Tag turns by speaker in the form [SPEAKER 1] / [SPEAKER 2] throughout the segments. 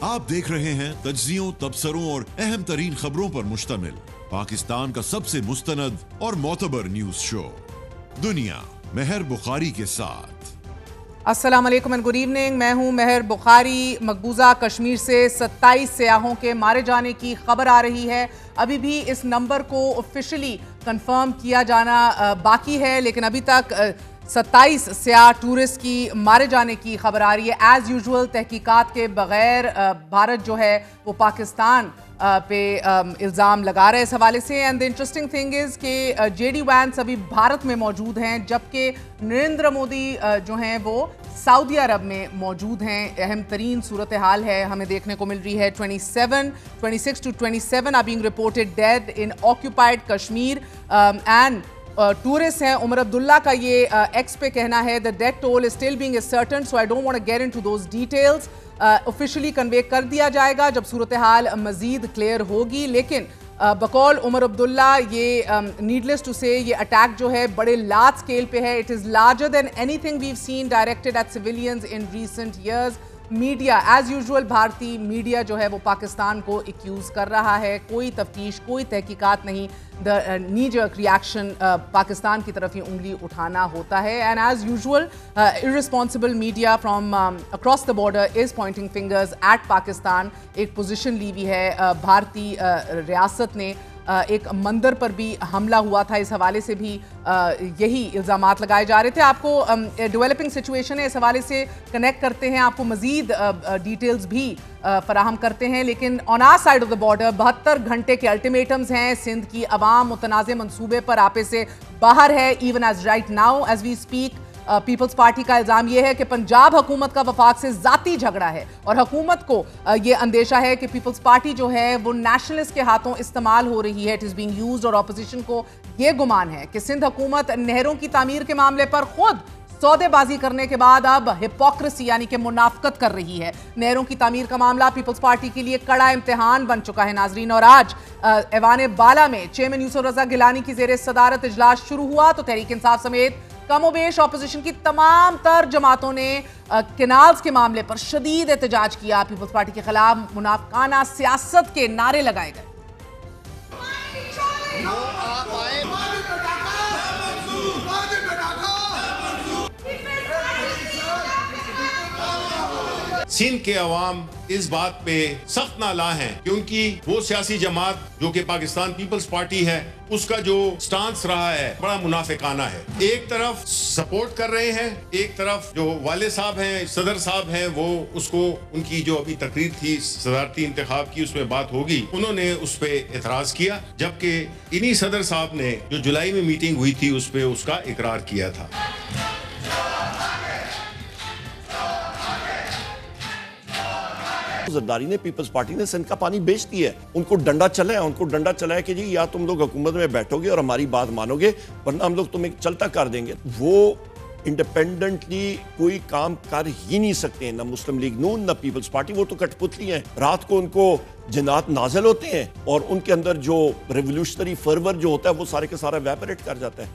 [SPEAKER 1] आप देख रहे हैं तज्जियों, तबसरों और अहम तरीन खबरों पर मुश्तमिल पाकिस्तान का सबसे मुस्तनद और मोतबर न्यूज शो दुनिया मेहर बुखारी के साथ।
[SPEAKER 2] अस्सलाम वालेकुम एंड गुड इवनिंग। मैं हूं मेहर बुखारी। मकबूजा कश्मीर से 27 सयाहों के मारे जाने की खबर आ रही है। अभी भी इस नंबर को ऑफिशियली कंफर्म किया जाना बाकी है, लेकिन अभी तक 27 सयाह टूरिस्ट की मारे जाने की खबर आ रही है। एज यूजुअल तहकीकात के बगैर भारत जो है वो पाकिस्तान पे इल्ज़ाम लगा रहे हैं इस हवाले से। And the interesting thing is कि जेडी वैंस अभी भारत में मौजूद हैं, जबकि नरेंद्र मोदी जो हैं वो सऊदी अरब में मौजूद हैं। अहम तरीन सूरत हाल है हमें देखने को मिल रही है। 26 to 27 are being reported dead in occupied Kashmir and tourist हैं। उमर अब्दुल्ला का ये एक्स पे कहना है the death toll is still being certain, so I don't want to get into those details. Officially convey कर दिया जाएगा जब सूरत हाल मजीद क्लियर होगी, लेकिन बकौल उमर अब्दुल्ला ये नीडलेस टू से ये अटैक जो है बड़े लार्ज स्केल पे है। It is larger than anything we have seen directed at civilians in recent years. Media as usual, भारतीय मीडिया जो है वो पाकिस्तान को एक्यूज कर रहा है। कोई तफ्तीश, कोई तहकीकात नहीं। The knee jerk reaction Pakistan की तरफ ही उंगली उठाना होता है। And as usual irresponsible media from across the border is pointing fingers at Pakistan. एक पोजीशन ली हुई है भारतीय रियासत ने। एक मंदिर पर भी हमला हुआ था, इस हवाले से भी यही इल्ज़ामात लगाए जा रहे थे। आपको डेवलपिंग सिचुएशन है, इस हवाले से कनेक्ट करते हैं, आपको मज़ीद डिटेल्स भी फराहम करते हैं। लेकिन on our side of the border 72 घंटे के अल्टीमेटम्स हैं। सिंध की अवाम मुतनाज़ मनसूबे पर आपे से बाहर है। Even as right now as we speak Peoples Party का इल्ज़ाम यह है कि पंजाब हुकूमत का वफाक से ज़ाती झगड़ा है और हुकूमत को ये अंदेशा है कि पीपल्स पार्टी जो है वो नेशनलिस्ट के हाथों इस्तेमाल हो रही है। इट इज़ बीइंग यूज्ड और ऑपोजिशन को ये गुमान है कि सिंध हुकूमत नहरों की तामीर के मामले पर खुद सौदेबाजी करने के बाद अब हिपोक्रेसी यानी कि मुनाफकत कर रही है। नहरों की तामीर का मामला पीपल्स पार्टी के लिए कड़ा इम्तिहान बन चुका है नाजरीन। और आज ऐवान बाला में चेयरमैन यूसुफ रजा गिलानी की ज़ेर सदारत इजलास शुरू हुआ तो तहरीक इंसाफ समेत कमोबेश ऑपोजिशन की तमाम तर जमातों ने केनाल्स के मामले पर शदीद एहतजाज किया। पीपल्स पार्टी के खिलाफ मुनाफिकाना सियासत के नारे लगाए गए।
[SPEAKER 3] सिंध के अवाम इस बात पे सख्त नाला हैं क्योंकि वो सियासी जमात जो कि पाकिस्तान पीपल्स पार्टी है उसका जो स्टांस रहा है बड़ा मुनाफिकाना है। एक तरफ सपोर्ट कर रहे हैं, एक तरफ जो वाले साहब हैं, सदर साहब हैं, वो उसको उनकी जो अभी तकरीर थी सदारती इंतखाब की उसमें बात होगी, उन्होंने उस पर एतराज किया, जबकि इन्हीं सदर साहब ने जो जुलाई में मीटिंग हुई थी उस पर उसका इकरार किया था।
[SPEAKER 4] जरदारी ने, पीपल्स पार्टी ने सिंध का पानी बेच दिया है। उनको डंडा चला है कि जी या तुम लोग हुकूमत में बैठोगे और हमारी बात मानोगे वरना हम लोग तुम्हें चलता कर देंगे। वो इंडिपेंडेंटली कोई काम कर ही नहीं सकते हैं, ना मुस्लिम लीग नून ना पीपल्स पार्टी। वो तो कठपुतली हैं। रात को उनको जिन्नात नाजिल होते हैं और उनके अंदर जो रेवोल्यूशनरी फर्वर जो होता है वो सारे के सारा वेपरेट कर जाता है।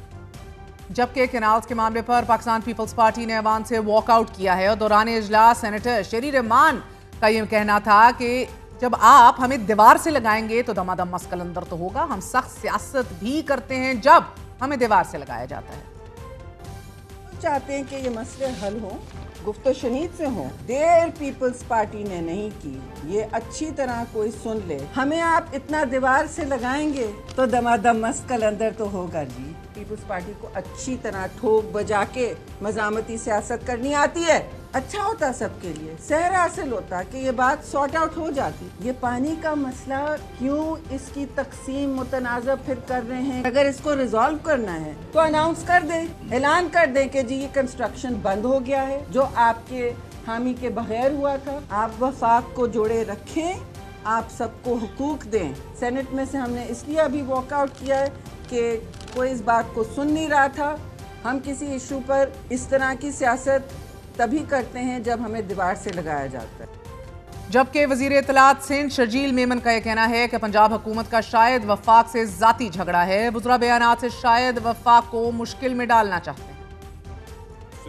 [SPEAKER 2] जबकि केनाल्स के मामले पर पाकिस्तान पीपल्स पार्टी ने ऐवान से वॉकआउट किया है और दौरान इजलास सेनेटर शेरी रहमान का ये कहना था कि जब आप हमें दीवार से लगाएंगे तो दमादम मस्कल अंदर तो होगा। हम सख्त सियासत भी करते हैं जब हमें दीवार से लगाया जाता है।
[SPEAKER 5] चाहते हैं कि ये मसले हल हो, गुफ्तो शनीद से हो। देर पीपल्स पार्टी ने नहीं की, ये अच्छी तरह कोई सुन ले। हमें आप इतना दीवार से लगाएंगे तो दमादम मस्कल अंदर तो होगा जी। पीपल्स पार्टी को अच्छी तरह ठोक बजा के मजामती सियासत करनी आती है। अच्छा होता सबके लिए, सहर हासिल होता कि ये बात सॉर्ट आउट हो जाती। ये पानी का मसला क्यों इसकी तकसीम मुतनाज़ा फिर कर रहे हैं? अगर इसको रिजॉल्व करना है तो अनाउंस कर दे, ऐलान कर दे कि जी ये कंस्ट्रक्शन बंद हो गया है जो आपके हामी के बगैर हुआ था। आप वफाक को जोड़े रखें, आप सबको हुकूक दें। सेनेट में से हमने इसलिए अभी वॉकआउट किया है कि कोई इस बात को सुन नहीं रहा था। हम किसी इशू पर इस तरह की सियासत तभी करते हैं जब हमें दीवार से लगाया जाता है।
[SPEAKER 2] जबकि वजीर इत्तलात सिंध शर्जील मेमन का यह कहना है कि पंजाब हुकूमत का शायद वफाक से जाती झगड़ा है। बुज़रा बयानात से शायद वफाक को मुश्किल में डालना चाहते हैं।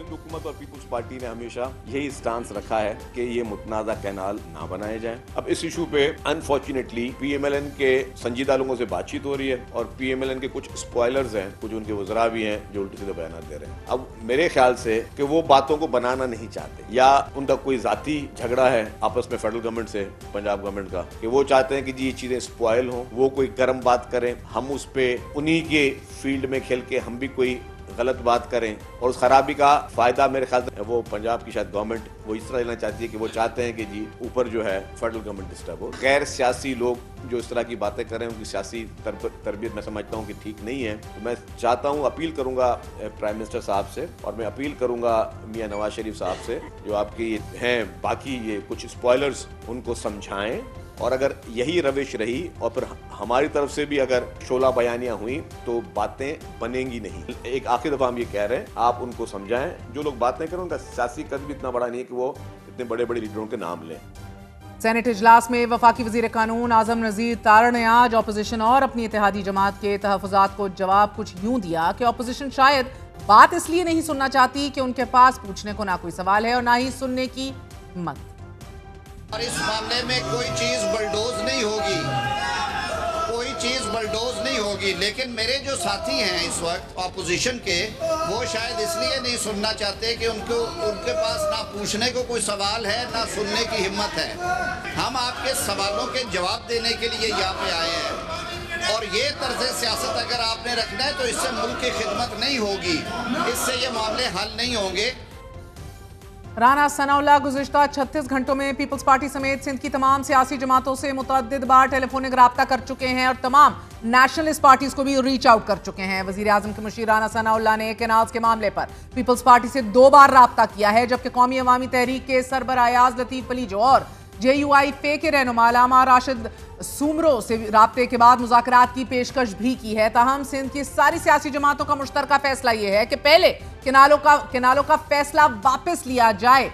[SPEAKER 6] सिंध हुकूमत और पीपुल्स पार्टी ने हमेशा यही स्टांस रखा है कि ये मुतनाज़ा कैनाल ना बनाए जाएं। अब इस इशू पे अनफॉर्चुनेटली PMLN के संजीदा लोगों से बातचीत हो रही है और PMLN के कुछ स्पॉयलर्स हैं, कुछ उनके वज़रा भी हैं जो उल्टे सीधे बयान दे रहे हैं। अब मेरे ख्याल से कि वो बातों को बनाना नहीं चाहते या उनका कोई जाती झगड़ा है आपस में फेडरल गवर्नमेंट से, पंजाब गवर्नमेंट का, कि वो चाहते हैं कि जी ये चीजें स्पॉयल हों, वो कोई गर्म बात करें, हम उस पे उन्हीं के फील्ड में खेल के हम भी कोई गलत बात करें और उस खराबी का फायदा मेरे ख्याल से वो पंजाब की शायद गवर्नमेंट वो इस तरह लेना चाहती है कि वो चाहते हैं कि जी ऊपर जो है फेडरल गवर्नमेंट डिस्टर्ब हो। गैर सियासी लोग जो इस तरह की बातें करें उनकी सियासी तरबियत मैं समझता हूँ कि ठीक नहीं है। तो मैं चाहता हूँ, अपील करूंगा प्राइम मिनिस्टर साहब से और मैं अपील करूंगा मियां नवाज शरीफ साहब से, जो आपकी हैं बाकी ये कुछ स्पॉयलर्स, उनको समझाएं और अगर यही रविश रही और फिर हमारी तरफ से भी अगर शोला बयानियां हुई तो बातें बनेंगी नहीं। एक आखिरी दफा हम ये कह रहे हैं, आप उनको समझाएं, जो लोग बातें करें उनका सियासी कद भी इतना बड़ा नहीं है कि वो इतने बड़े बड़े लीडरों के नाम लें।
[SPEAKER 2] सेनेट इजलास में वफाकी वजीर कानून आजम नजीर तार ने आज अपोजिशन और अपनी इत्तेहादी जमात के तहफ़्फ़ुज़ात को जवाब कुछ यूं दिया कि अपोजिशन शायद बात इसलिए नहीं सुनना चाहती कि उनके पास पूछने को ना कोई सवाल है और ना ही सुनने की हिम्मत।
[SPEAKER 7] और इस मामले में कोई चीज बलडोज नहीं होगी, कोई चीज बलडोज नहीं होगी। लेकिन मेरे जो साथी हैं इस वक्त अपोजिशन के, वो शायद इसलिए नहीं सुनना चाहते कि उनके पास ना पूछने को कोई सवाल है ना सुनने की हिम्मत है। हम आपके सवालों के जवाब देने के लिए यहाँ पे आए हैं और ये तर्ज सियासत अगर आपने रखना है तो इससे मुल्क की खिदमत नहीं होगी, इससे ये मामले हल नहीं होंगे।
[SPEAKER 2] राना सनाउल्लाह गुज़िश्ता 36 घंटों में पीपल्स पार्टी समेत सिंध की तमाम सियासी जमातों से मुतअद्दिद बार टेलीफोनिक राब्ता कर चुके हैं और तमाम नेशनलिस्ट पार्टीज को भी रीच आउट कर चुके हैं। वज़ीर आज़म के मुशीर राना सनाउल्लाह ने कैनाल्स के मामले पर पीपल्स पार्टी से 2 बार राब्ता किया है, जबकि कौमी अवामी तहरीक के सरबराह अयाज लतीफ़ अली जो और JUI फे के रहनुमा अल्लामा राशिद सुमरो से राब्ते के बाद मुज़ाकरात की पेशकश भी की है। ताहम सिंध की सारी सियासी जमातों का मुश्तरका फैसला यह है कि पहले किनालों का फैसला वापस लिया जाए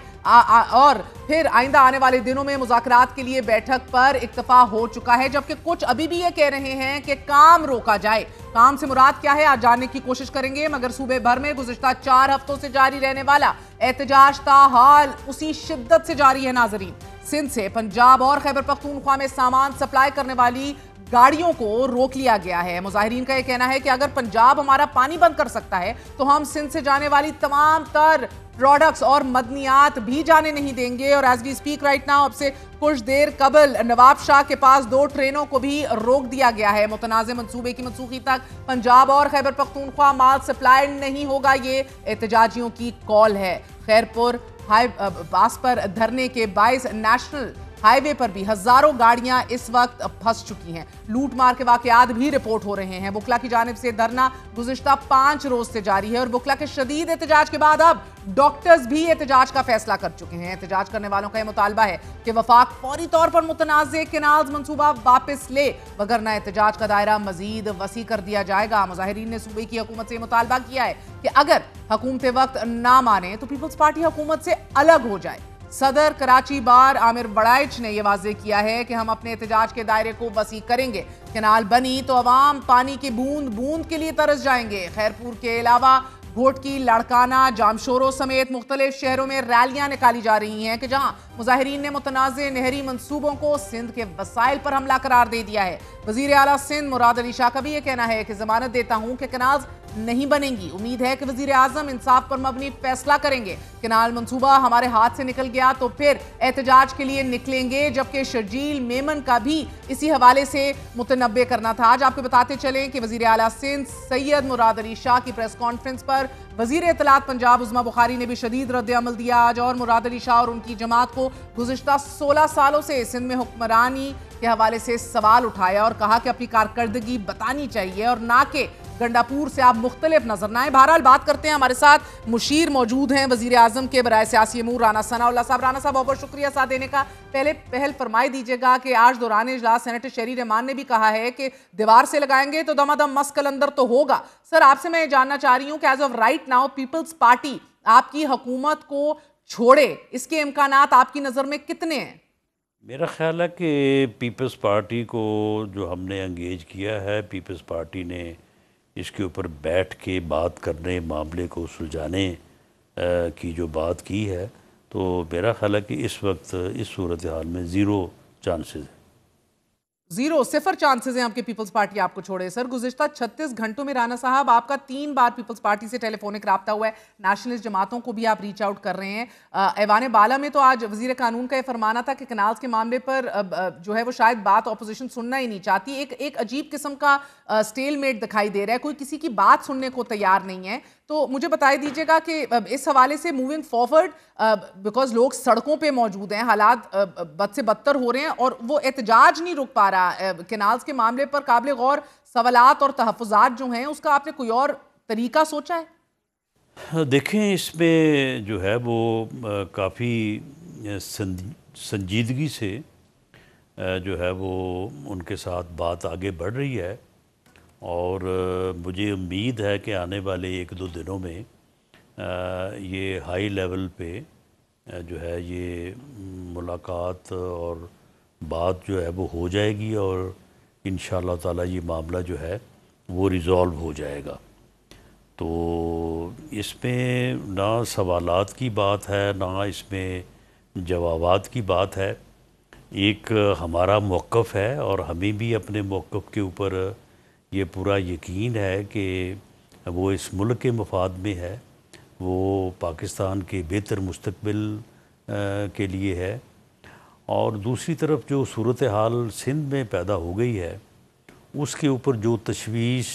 [SPEAKER 2] और फिर आइंदा आने वाले दिनों में मुज़ाकरात के लिए बैठक पर इत्तफा हो चुका है, जबकि कुछ अभी भी ये कह रहे हैं कि काम रोका जाए। काम से मुराद क्या है आज जानने की कोशिश करेंगे, मगर सूबे भर में गुज़िश्ता 4 हफ्तों से जारी रहने वाला एहतजाज ताहाल उसी शिद्दत से जारी है। नाजरीन, सिंध से पंजाब और खैबर पख्तूनख्वा में सामान सप्लाई करने वाली गाड़ियों को रोक लिया गया है। मुजाहिरीन का यह कहना है कि अगर पंजाब हमारा पानी बंद कर सकता है तो हम सिंध से जाने वाली तमाम तर प्रोडक्ट्स और मदनियात भी जाने नहीं देंगे। और as we speak right now अब से कुछ देर कबल नवाब शाह के पास 2 ट्रेनों को भी रोक दिया गया है। मुतनाज़े मंसूबे की मनसूखी तक पंजाब और खैबर पख्तूनख्वा माल सप्लाई नहीं होगा, ये एहतजाजियों की कॉल है। खैरपुर पास पर धरने के बाइस नेशनल हाईवे पर भी हजारों गाड़ियां इस वक्त फंस चुकी हैं। लूट मार के वाकयात भी रिपोर्ट हो रहे हैं। बुकला की जानिब से धरना गुज़िश्ता 5 रोज से जारी है और बुकला के शदीद एहतजाज के बाद अब डॉक्टर्स भी एहतजाज का फैसला कर चुके हैं। एहतजाज करने वालों का यह मुतालबा है कि वफाक फौरी तौर पर मुतनाज़े केनाल्स मंसूबा वापस ले, वगरना एहतजाज का दायरा मजीद वसी कर दिया जाएगा। मुजाहिरीन ने सूबे की हुकूमत से मुतालबा किया है कि अगर हुकूमत वक्त ना माने तो पीपल्स पार्टी हुकूमत से अलग हो जाए। सदर कराची बार आमिर बड़ाइच ने यह वाजे किया है कि हम अपने एहतजाज के दायरे को वसी करेंगे। कैनाल बनी तो अवाम पानी की बूंद बूंद के लिए तरस जाएंगे। खैरपुर के अलावा घोटकी, लाड़काना, जामशोरो समेत मुख्तलिफ शहरों में रैलियां निकाली जा रही हैं कि जहां मुजाहिरीन ने मुतनाज़े नहरी मंसूबों को सिंध के वसाइल पर हमला करार दे दिया है। वजीर आला सिंध मुराद अली शाह का भी यह कहना है कि जमानत देता हूं कि कैनाल्स नहीं बनेंगी। उम्मीद है कि वजीर आजम इंसाफ पर मबनी फैसला करेंगे। कैनाल मंसूबा हमारे हाथ से निकल गया तो फिर एहतजाज के लिए निकलेंगे। जबकि शर्जील मेमन का भी इसी हवाले से मुतनब्बे करना था। आज आपको बताते चलें कि वजीर आला सिंध सैयद मुराद अली शाह की प्रेस कॉन्फ्रेंस पर वजीर इत्तलात पंजाब उज़्मा बुखारी ने भी शदीद रद्द अमल दिया आज और मुराद अली शाह और उनकी जमात को गुज़िश्ता 16 सालों से सिंध में हुक्मरानी के हवाले से सवाल उठाया और कहा कि अपनी कारकर्दगी बतानी चाहिए और ना कि गंडापुर से आप मुख्तलिफ नजर ना आए। बहरहाल बात करते हैं, हमारे साथ मुशीर मौजूद हैं वजीर आजम के बराए सियासी अमूर राना सनाउल्लाह साहब। राना साहब बहुत बहुत शुक्रिया साथ देने का। पहल फरमाई दीजिएगा कि आज दौरान इजलास सेनेटर शहरी रहमान ने भी कहा है कि दीवार से लगाएंगे तो दमादम मस कलंदर तो होगा। सर आपसे मैं जानना चाह रही हूँ कि as of right now Peoples Party आपकी हुकूमत को छोड़े, इसके इम्कानात आपकी नज़र में कितने हैं?
[SPEAKER 8] मेरा ख्याल है कि पीपल्स पार्टी को जो हमने एंगेज किया है, पीपल्स पार्टी ने इसके ऊपर बैठ के बात करने, मामले को सुलझाने की जो बात की है, तो मेरा ख्याल है कि इस वक्त इस सूरत हाल में ज़ीरो चांसेस है।
[SPEAKER 2] जीरो, सिफर चांसेस हैं आपके पीपल्स पार्टी आपको छोड़े। सर, गुज़िश्ता 36 घंटों में राना साहब आपका 3 बार पीपल्स पार्टी से टेलीफोनिक रब्ता हुआ है, नेशनलिस्ट जमातों को भी आप रीच आउट कर रहे हैं। ऐवान बाला में तो आज वजीर कानून का ये फरमाना था कि कनाल्स के मामले पर जो है वो शायद बात ऑपोजिशन सुनना ही नहीं चाहती। एक अजीब किस्म का स्टेलमेट दिखाई दे रहा है, कोई किसी की बात सुनने को तैयार नहीं है। तो मुझे बताई दीजिएगा कि इस हवाले से मूविंग फॉरवर्ड, बिकॉज लोग सड़कों पे मौजूद हैं, हालात बद से बदतर हो रहे हैं और वो एहतजाज नहीं रुक पा रहा। कैनाल्स के मामले पर काबिल गौर सवालात और तहफ़्फ़ुज़ात जो हैं, उसका आपने कोई और तरीका सोचा है?
[SPEAKER 8] देखें, इसमें जो है वो काफ़ी संजीदगी से जो है वो उनके साथ बात आगे बढ़ रही है और मुझे उम्मीद है कि आने वाले 1-2 दिनों में ये हाई लेवल पे जो है ये मुलाकात और बात जो है वो हो जाएगी और इंशाअल्लाह ताला ये मामला जो है वो रिज़ॉल्व हो जाएगा। तो इसमें ना सवालात की बात है, ना इसमें जवाबात की बात है। एक हमारा मौक़िफ़ है और हमें भी अपने मौक़िफ़ के ऊपर ये पूरा यकीन है कि वो इस मुल्क के मफाद में है, वो पाकिस्तान के बेहतर मुस्तक़बिल के लिए है। और दूसरी तरफ जो सूरत हाल सिंध में पैदा हो गई है, उसके ऊपर जो तशवीश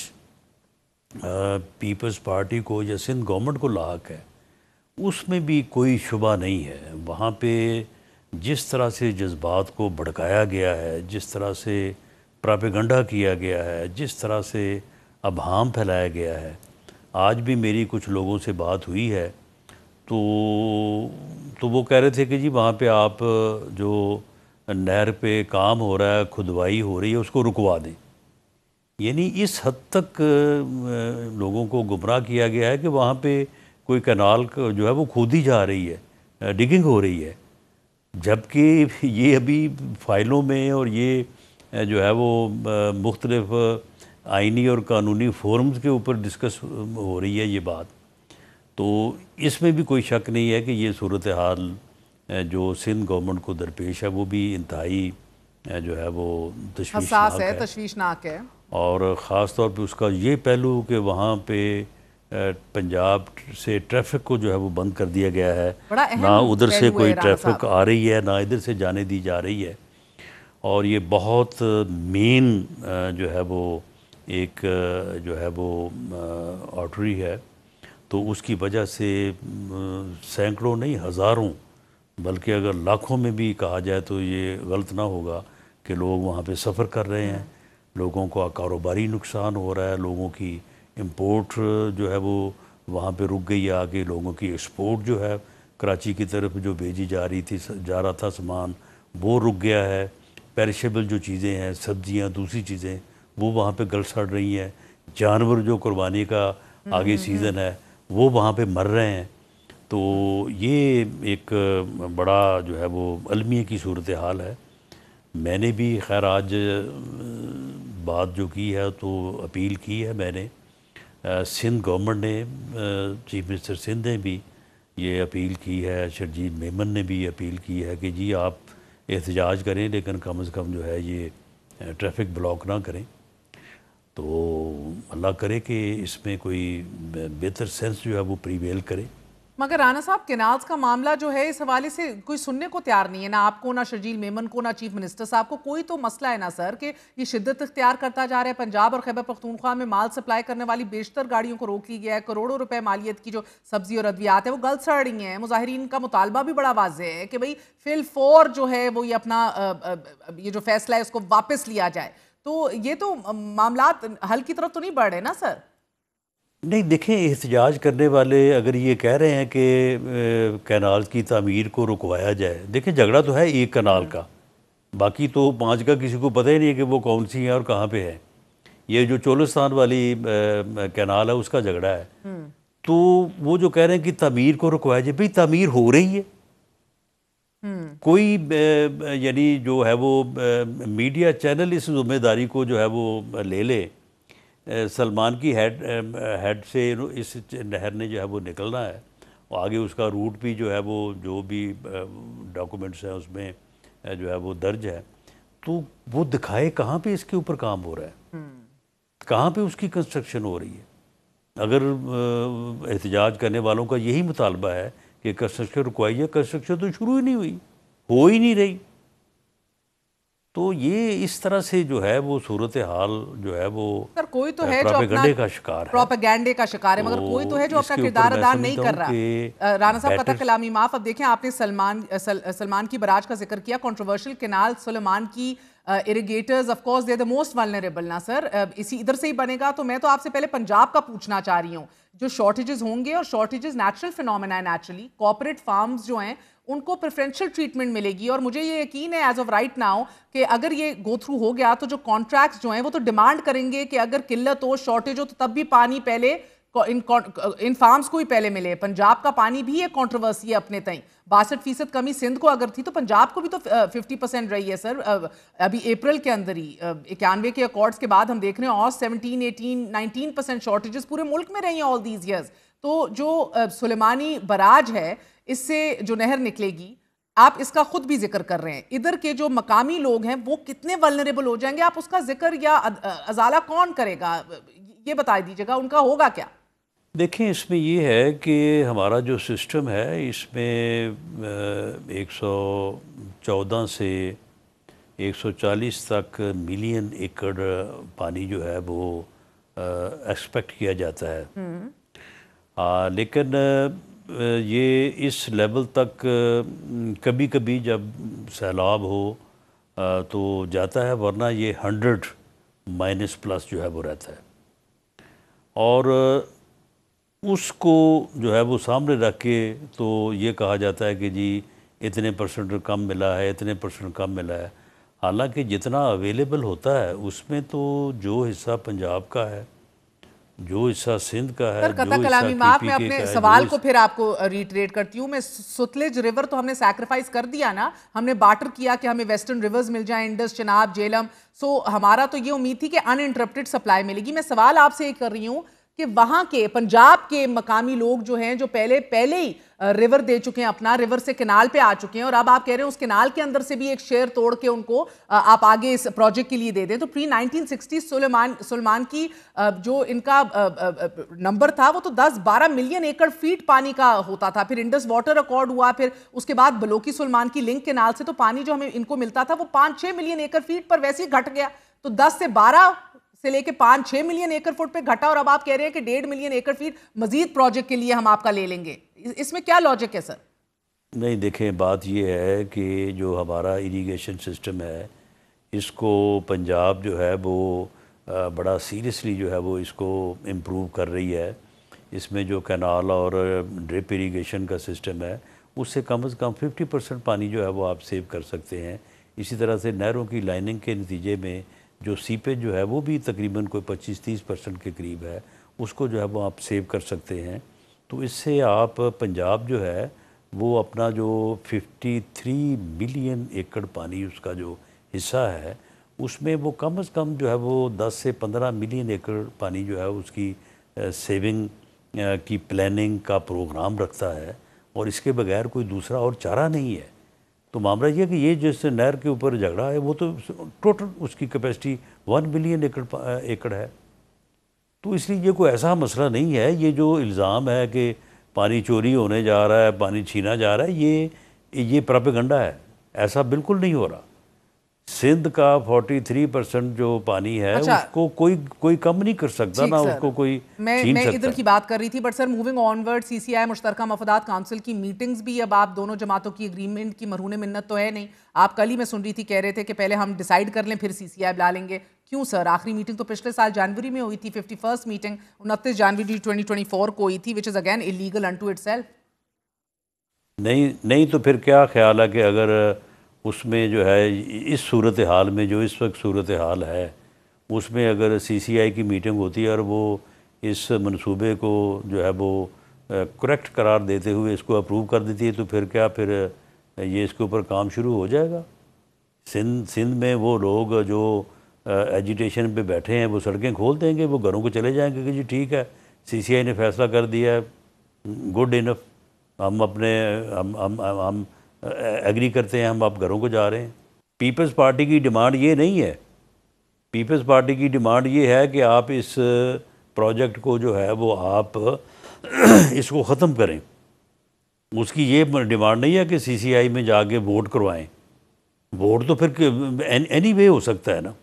[SPEAKER 8] पीपल्स पार्टी को या सिंध गवर्नमेंट को लाक है, उसमें भी कोई शुबा नहीं है। वहाँ पे जिस तरह से जज्बात को भड़काया गया है, जिस तरह से प्रोपेगेंडा किया गया है, जिस तरह से अभाम फैलाया गया है। आज भी मेरी कुछ लोगों से बात हुई है तो वो कह रहे थे कि जी वहाँ पे आप जो नहर पे काम हो रहा है, खुदवाई हो रही है, उसको रुकवा दें। यानी इस हद तक लोगों को गुमराह किया गया है कि वहाँ पे कोई कैनाल जो है वो खोदी जा रही है, डिगिंग हो रही है, जबकि ये अभी फ़ाइलों में और ये जो है वो मुख्तलिफ आइनी और कानूनी फोरम्स के ऊपर डिस्कस हो रही है ये बात। तो इसमें भी कोई शक नहीं है कि ये सूरत हाल जो सिंध गवर्नमेंट को दरपेश है वो भी इंतहाई जो है वो
[SPEAKER 2] तशवीशनाक है।
[SPEAKER 8] और ख़ास तौर पे उसका ये पहलू कि वहाँ पे पंजाब से ट्रैफिक को जो है वो बंद कर दिया गया है, ना उधर से कोई ट्रैफिक आ रही है, ना इधर से जाने दी जा रही है। और ये बहुत मेन जो है वो एक जो है वो आर्टरी है, तो उसकी वजह से सैकड़ों नहीं हज़ारों, बल्कि अगर लाखों में भी कहा जाए तो ये गलत ना होगा कि लोग वहाँ पे सफ़र कर रहे हैं, लोगों का कारोबारी नुकसान हो रहा है, लोगों की इंपोर्ट जो है वो वहाँ पे रुक गई है, आगे लोगों की एक्सपोर्ट जो है कराची की तरफ जो भेजी जा रहा था सामान, वो रुक गया है। पेरिशेबल जो चीज़ें हैं, सब्जियां, दूसरी चीज़ें, वो वहाँ पे गल सड़ रही हैं। जानवर जो कुर्बानी का आगे सीज़न है वो वहाँ पे मर रहे हैं। तो ये एक बड़ा जो है वो अलमिया की सूरत हाल है। मैंने भी खैर आज बात जो की है तो अपील की है मैंने, सिंध गवर्नमेंट ने, चीफ मिनिस्टर सिंध ने भी ये अपील की है, शरजील मेमन ने भी अपील की है कि जी आप एहतजाज करें लेकिन कम से कम जो है ये ट्रैफिक ब्लॉक ना करें। तो अल्लाह करे कि इसमें कोई बेहतर सेंस जो है वो प्रीवेल करे।
[SPEAKER 2] मगर राना साहब, कैनाल्स का मामला जो है इस हवाले से कोई सुनने को तैयार नहीं है, ना आपको, ना शर्जील मेमन को, ना चीफ मिनिस्टर साहब को। कोई तो मसला है ना सर कि ये शिद्दत इख्तियार करता जा रहा है। पंजाब और खैबर पख्तूनख्वा में माल सप्लाई करने वाली बेशतर गाड़ियों को रोक ली गया है। करोड़ों रुपए मालियत की जो सब्जी और अद्वियात है वो गल सड़ रही हैं। मुजाहिरीन का मुतालबा भी बड़ा वाज़ेह है कि भाई फिल फौर जो है वो ये अपना ये जो फैसला है उसको वापस लिया जाए। तो ये तो मामलात हल की तरफ तो नहीं बढ़ रहे ना सर?
[SPEAKER 8] नहीं, देखें, एहतजाज करने वाले अगर ये कह रहे हैं कि कैनाल की तामीर को रुकवाया जाए, देखें झगड़ा तो है एक कैनाल का, बाकी तो 5 का किसी को पता ही नहीं है कि वो कौन सी है और कहाँ पे है। ये जो चोलिस्तान वाली कैनाल है उसका झगड़ा है। तो वो जो कह रहे हैं कि तामीर को रुकवाया जाए, भाई तामीर हो रही है। कोई यानी जो है वो मीडिया चैनल इस जिम्मेदारी को जो है वो ले ले। सलमान की हेड से इस नहर ने जो है वो निकलना है आगे उसका रूट भी जो है वो जो भी डॉक्यूमेंट्स हैं उसमें जो है वो दर्ज है, तो वो दिखाए कहाँ पे इसके ऊपर काम हो रहा है, कहाँ पे उसकी कंस्ट्रक्शन हो रही है। अगर एहतजाज करने वालों का यही मुतालबा है कि कंस्ट्रक्शन रुकवाई है, कंस्ट्रक्शन तो शुरू ही नहीं हुई, हो ही नहीं रही, तो ये इस तरह से जो है वो सूरत हाल जो है वो
[SPEAKER 2] सर कोई तो है जो
[SPEAKER 8] प्रोपेगेंडे का शिकार है,
[SPEAKER 2] प्रोपेगेंडे का शिकार है, मगर कोई तो है जो अपना किरदार अदा नहीं कर रहा। राना साहब कतक कलामी माफ, अब देखें आपने सलमान की बराज का जिक्र किया, कंट्रोवर्शियल केनाल सुलेमान की irrigators of course they are the most vulnerable ना सर, इसी इधर से ही बनेगा। तो मैं तो आपसे पहले पंजाब का पूछना चाह रही हूँ, जो शॉर्टेजेस होंगे, और शॉर्टेजेस नेचुरल फिनोमेना है, नेचुरली कॉर्पोरेट फार्म्स जो हैं उनको प्रेफरेंशियल ट्रीटमेंट मिलेगी, और मुझे ये यकीन है एज ऑफ राइट नाउ कि अगर ये गो थ्रू हो गया तो जो कॉन्ट्रैक्ट्स जो हैं वो तो डिमांड करेंगे कि अगर किल्लत हो, शॉर्टेज हो, तो तब भी पानी पहले इन फार्म्स को ही पहले मिले। पंजाब का पानी भी एक कंट्रोवर्सी है अपने तई, 62% कमी सिंध को अगर थी तो पंजाब को भी तो 50% रही है सर। अभी अप्रैल के अंदर ही 91 के अकॉर्ड्स के बाद हम देख रहे हैं और 17, 18, 19% शॉर्टेजेस पूरे मुल्क में रही हैं ऑल दीज ईयर्स। तो जो सुलेमानी बराज है, इससे जो नहर निकलेगी, आप इसका खुद भी जिक्र कर रहे हैं, इधर के जो मकामी लोग हैं वो कितने वल्नरेबल हो जाएंगे, आप उसका जिक्र या अजाला कौन करेगा, ये बता दीजिएगा, उनका होगा क्या?
[SPEAKER 8] देखें, इसमें ये है कि हमारा जो सिस्टम है इसमें 114 से 140 तक मिलियन एकड़ पानी जो है वो एक्सपेक्ट किया जाता है, लेकिन ये इस लेवल तक कभी कभी जब सैलाब हो तो जाता है, वरना ये 100 माइनस प्लस जो है वो रहता है। और उसको जो है वो सामने रख के तो ये कहा जाता है कि जी इतने % कम मिला है, इतने % कम मिला है, हालांकि जितना अवेलेबल होता है उसमें तो जो हिस्सा पंजाब का है, जो हिस्सा सिंध का है,
[SPEAKER 2] कतक कलामी माफ, मैं अपने सवाल को फिर आपको रिट्रेट करती हूँ। मैं सुतलेज रिवर तो हमने सैक्रिफाइस कर दिया ना, हमने बार्टर किया कि हमें वेस्टर्न रिवर्स मिल जाएं, इंडस, चिनाब, झेलम, सो हमारा तो ये उम्मीद थी कि अनइंटरप्टेड सप्लाई मिलेगी। मैं सवाल आपसे ये कर रही हूँ कि वहां के पंजाब के मकामी लोग जो हैं, जो पहले ही रिवर दे चुके हैं अपना, रिवर से केनाल पे आ चुके हैं, और अब आप कह रहे हैं उस केनाल के अंदर से भी एक शेयर तोड़ के उनको आप आगे इस प्रोजेक्ट के लिए दे दें, तो प्री 1960 सुलेमान की जो इनका नंबर था वो तो 10-12 मिलियन एकड़ फीट पानी का होता था। फिर इंडस वाटर अकॉर्ड हुआ, फिर उसके बाद बलोकी सुलेमान की लिंक केनाल से तो पानी जो हमें इनको मिलता था वो 5-6 मिलियन एकड़ फीट पर वैसे ही घट गया, तो 10 से 12 से लेके 5-6 मिलियन एकड़ फुट पे घटा, और अब आप कह रहे हैं कि 1.5 मिलियन एकड़ फीट मजीद प्रोजेक्ट के लिए हम आपका ले लेंगे। इसमें क्या लॉजिक है सर?
[SPEAKER 8] नहीं, देखें, बात ये है कि जो हमारा इरिगेशन सिस्टम है इसको पंजाब जो है वो बड़ा सीरियसली जो है वो इसको इम्प्रूव कर रही है। इसमें जो कैनाल और ड्रिप इरिगेशन का सिस्टम है उससे कम से कम 50% पानी जो है वो आप सेव कर सकते हैं। इसी तरह से नहरों की लाइनिंग के नतीजे में जो सीपेज जो है वो भी तकरीबन कोई 25-30% के करीब है, उसको जो है वो आप सेव कर सकते हैं। तो इससे आप पंजाब जो है वो अपना जो 53 मिलियन एकड़ पानी उसका जो हिस्सा है उसमें वो कम से कम जो है वो 10 से 15 मिलियन एकड़ पानी जो है उसकी सेविंग की प्लानिंग का प्रोग्राम रखता है, और इसके बगैर कोई दूसरा और चारा नहीं है। तो मामला ये है कि ये जिस नहर के ऊपर झगड़ा है वो तो टोटल उसकी कैपेसिटी 1 मिलियन एकड़ है, तो इसलिए ये कोई ऐसा मसला नहीं है। ये जो इल्ज़ाम है कि पानी चोरी होने जा रहा है, पानी छीना जा रहा है, ये प्रोपेगेंडा है, ऐसा बिल्कुल नहीं हो रहा। सिंध का 43% जो पानी है उसको कोई कम नहीं कर सकता, ना उसको कोई
[SPEAKER 2] मैं इधर की बात कर रही थी। But sir, moving onward, CCI मुश्तरका मफादात काउंसिल की मीटिंग्स भी अब आप दोनों जमातों की एग्रीमेंट की मरहून मिन्नत तो है नहीं। आप कल ही मैं सुन रही थी, कह रहे थे कि पहले हम डिसाइड कर लें फिर CCI बुला लेंगे। क्यों सर? आखिरी मीटिंग तो पिछले साल जनवरी में हुई थी, 51st मीटिंग 29 जनवरी 2024 को हुई थी, which is again illegal unto itself.
[SPEAKER 8] नहीं तो फिर क्या ख्याल है कि अगर उसमें जो है इस सूरत हाल में, जो इस वक्त सूरत हाल है, उसमें अगर CCI की मीटिंग होती है और वो इस मंसूबे को जो है वो करेक्ट करार देते हुए इसको अप्रूव कर देती है, तो फिर क्या, फिर ये इसके ऊपर काम शुरू हो जाएगा। सिंध में वो लोग जो एजिटेशन पे बैठे हैं वो सड़कें खोल देंगे, वो घरों को चले जाएंगे कि जी ठीक है CCI ने फैसला कर दिया है, गुड इनफ, हम अपने हम एग्री करते हैं, हम आप घरों को जा रहे हैं। पीपल्स पार्टी की डिमांड ये नहीं है। पीपल्स पार्टी की डिमांड ये है कि आप इस प्रोजेक्ट को जो है वो आप इसको ख़त्म करें। उसकी ये डिमांड नहीं है कि सीसीआई में जाके वोट करवाएं। वोट तो फिर एनी वे हो सकता है ना,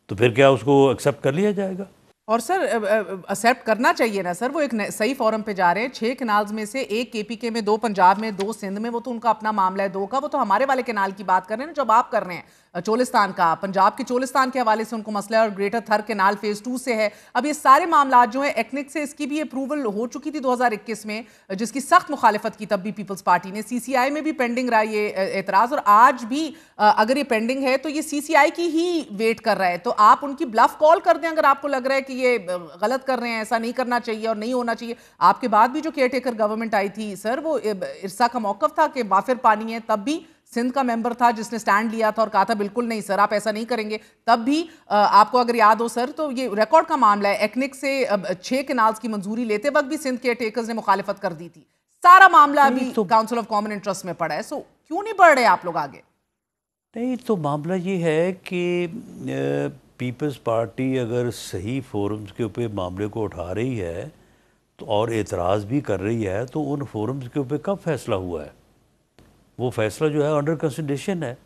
[SPEAKER 8] तो फिर क्या उसको एक्सेप्ट कर लिया जाएगा?
[SPEAKER 2] और सर एक्सेप्ट करना चाहिए ना सर, वो एक सही फोरम पे जा रहे हैं। 6 कैनाल्स में से 1 केपीके में, 2 पंजाब में, 2 सिंध में, वो तो उनका अपना मामला है 2 का। वो तो हमारे वाले कैनाल की बात कर रहे हैं ना, जब आप कर रहे हैं चोलिस्तान का, पंजाब के चोलिस्तान के हवाले से उनको मसला है, और ग्रेटर थर कैनाल फेज 2 से है। अब ये सारे मामला जो है एक्निक से, इसकी भी अप्रूवल हो चुकी थी 2021 में, जिसकी सख्त मुखालिफत की तब भी पीपल्स पार्टी ने। सीसीआई में भी पेंडिंग रहा ये एतराज, और आज भी अगर ये पेंडिंग है तो ये सीसीआई की ही वेट कर रहा है। तो आप उनकी ब्लफ कॉल कर दें अगर आपको लग रहा है कि ये गलत कर रहे हैं, ऐसा नहीं करना चाहिए और नहीं होना चाहिए। आपके बाद भी जो केयरटेकर गवर्नमेंट आई थी सर, वो इरसा का मौकफ था कि वाफिर पानी है। तब भी सिंध का मेंबर था जिसने स्टैंड लिया था और कहा था बिल्कुल नहीं सर, आप ऐसा नहीं करेंगे। तब भी आपको अगर याद हो सर, तो ये रिकॉर्ड का मामला है। एक्निक से 6 कैनाल्स की मंजूरी लेते वक्त भी सिंध के टेकर्स ने मुखालिफत कर दी थी। सारा मामला अभी काउंसिल ऑफ कॉमन इंटरेस्ट में पड़ा है। सो क्यों नहीं बढ़ रहे आप लोग आगे?
[SPEAKER 8] नहीं, तो मामला ये है कि पीपल्स पार्टी अगर सही फोरम्स के ऊपर मामले को उठा रही है तो और एतराज़ भी कर रही है, तो उन फोरम्स के ऊपर कब फैसला हुआ है? वो फैसला जो है अंडर कंसिडरेशन है।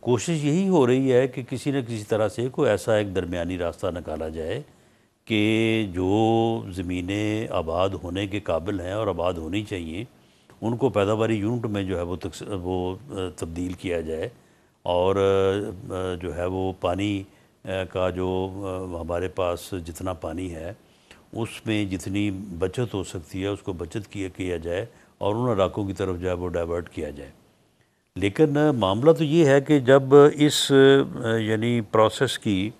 [SPEAKER 8] कोशिश यही हो रही है कि किसी न किसी तरह से कोई ऐसा एक दरमियानी रास्ता निकाला जाए कि जो ज़मीनें आबाद होने के काबिल हैं और आबाद होनी चाहिए, उनको पैदावारी यूनिट में जो है वो तब्दील किया जाए, और जो है वो पानी का जो हमारे पास जितना पानी है उसमें जितनी बचत हो सकती है उसको बचत किया जाए, और उन इलाकों की तरफ जो है वो डाइवर्ट किया जाए। लेकिन मामला तो ये है कि जब इस यानी प्रोसेस की,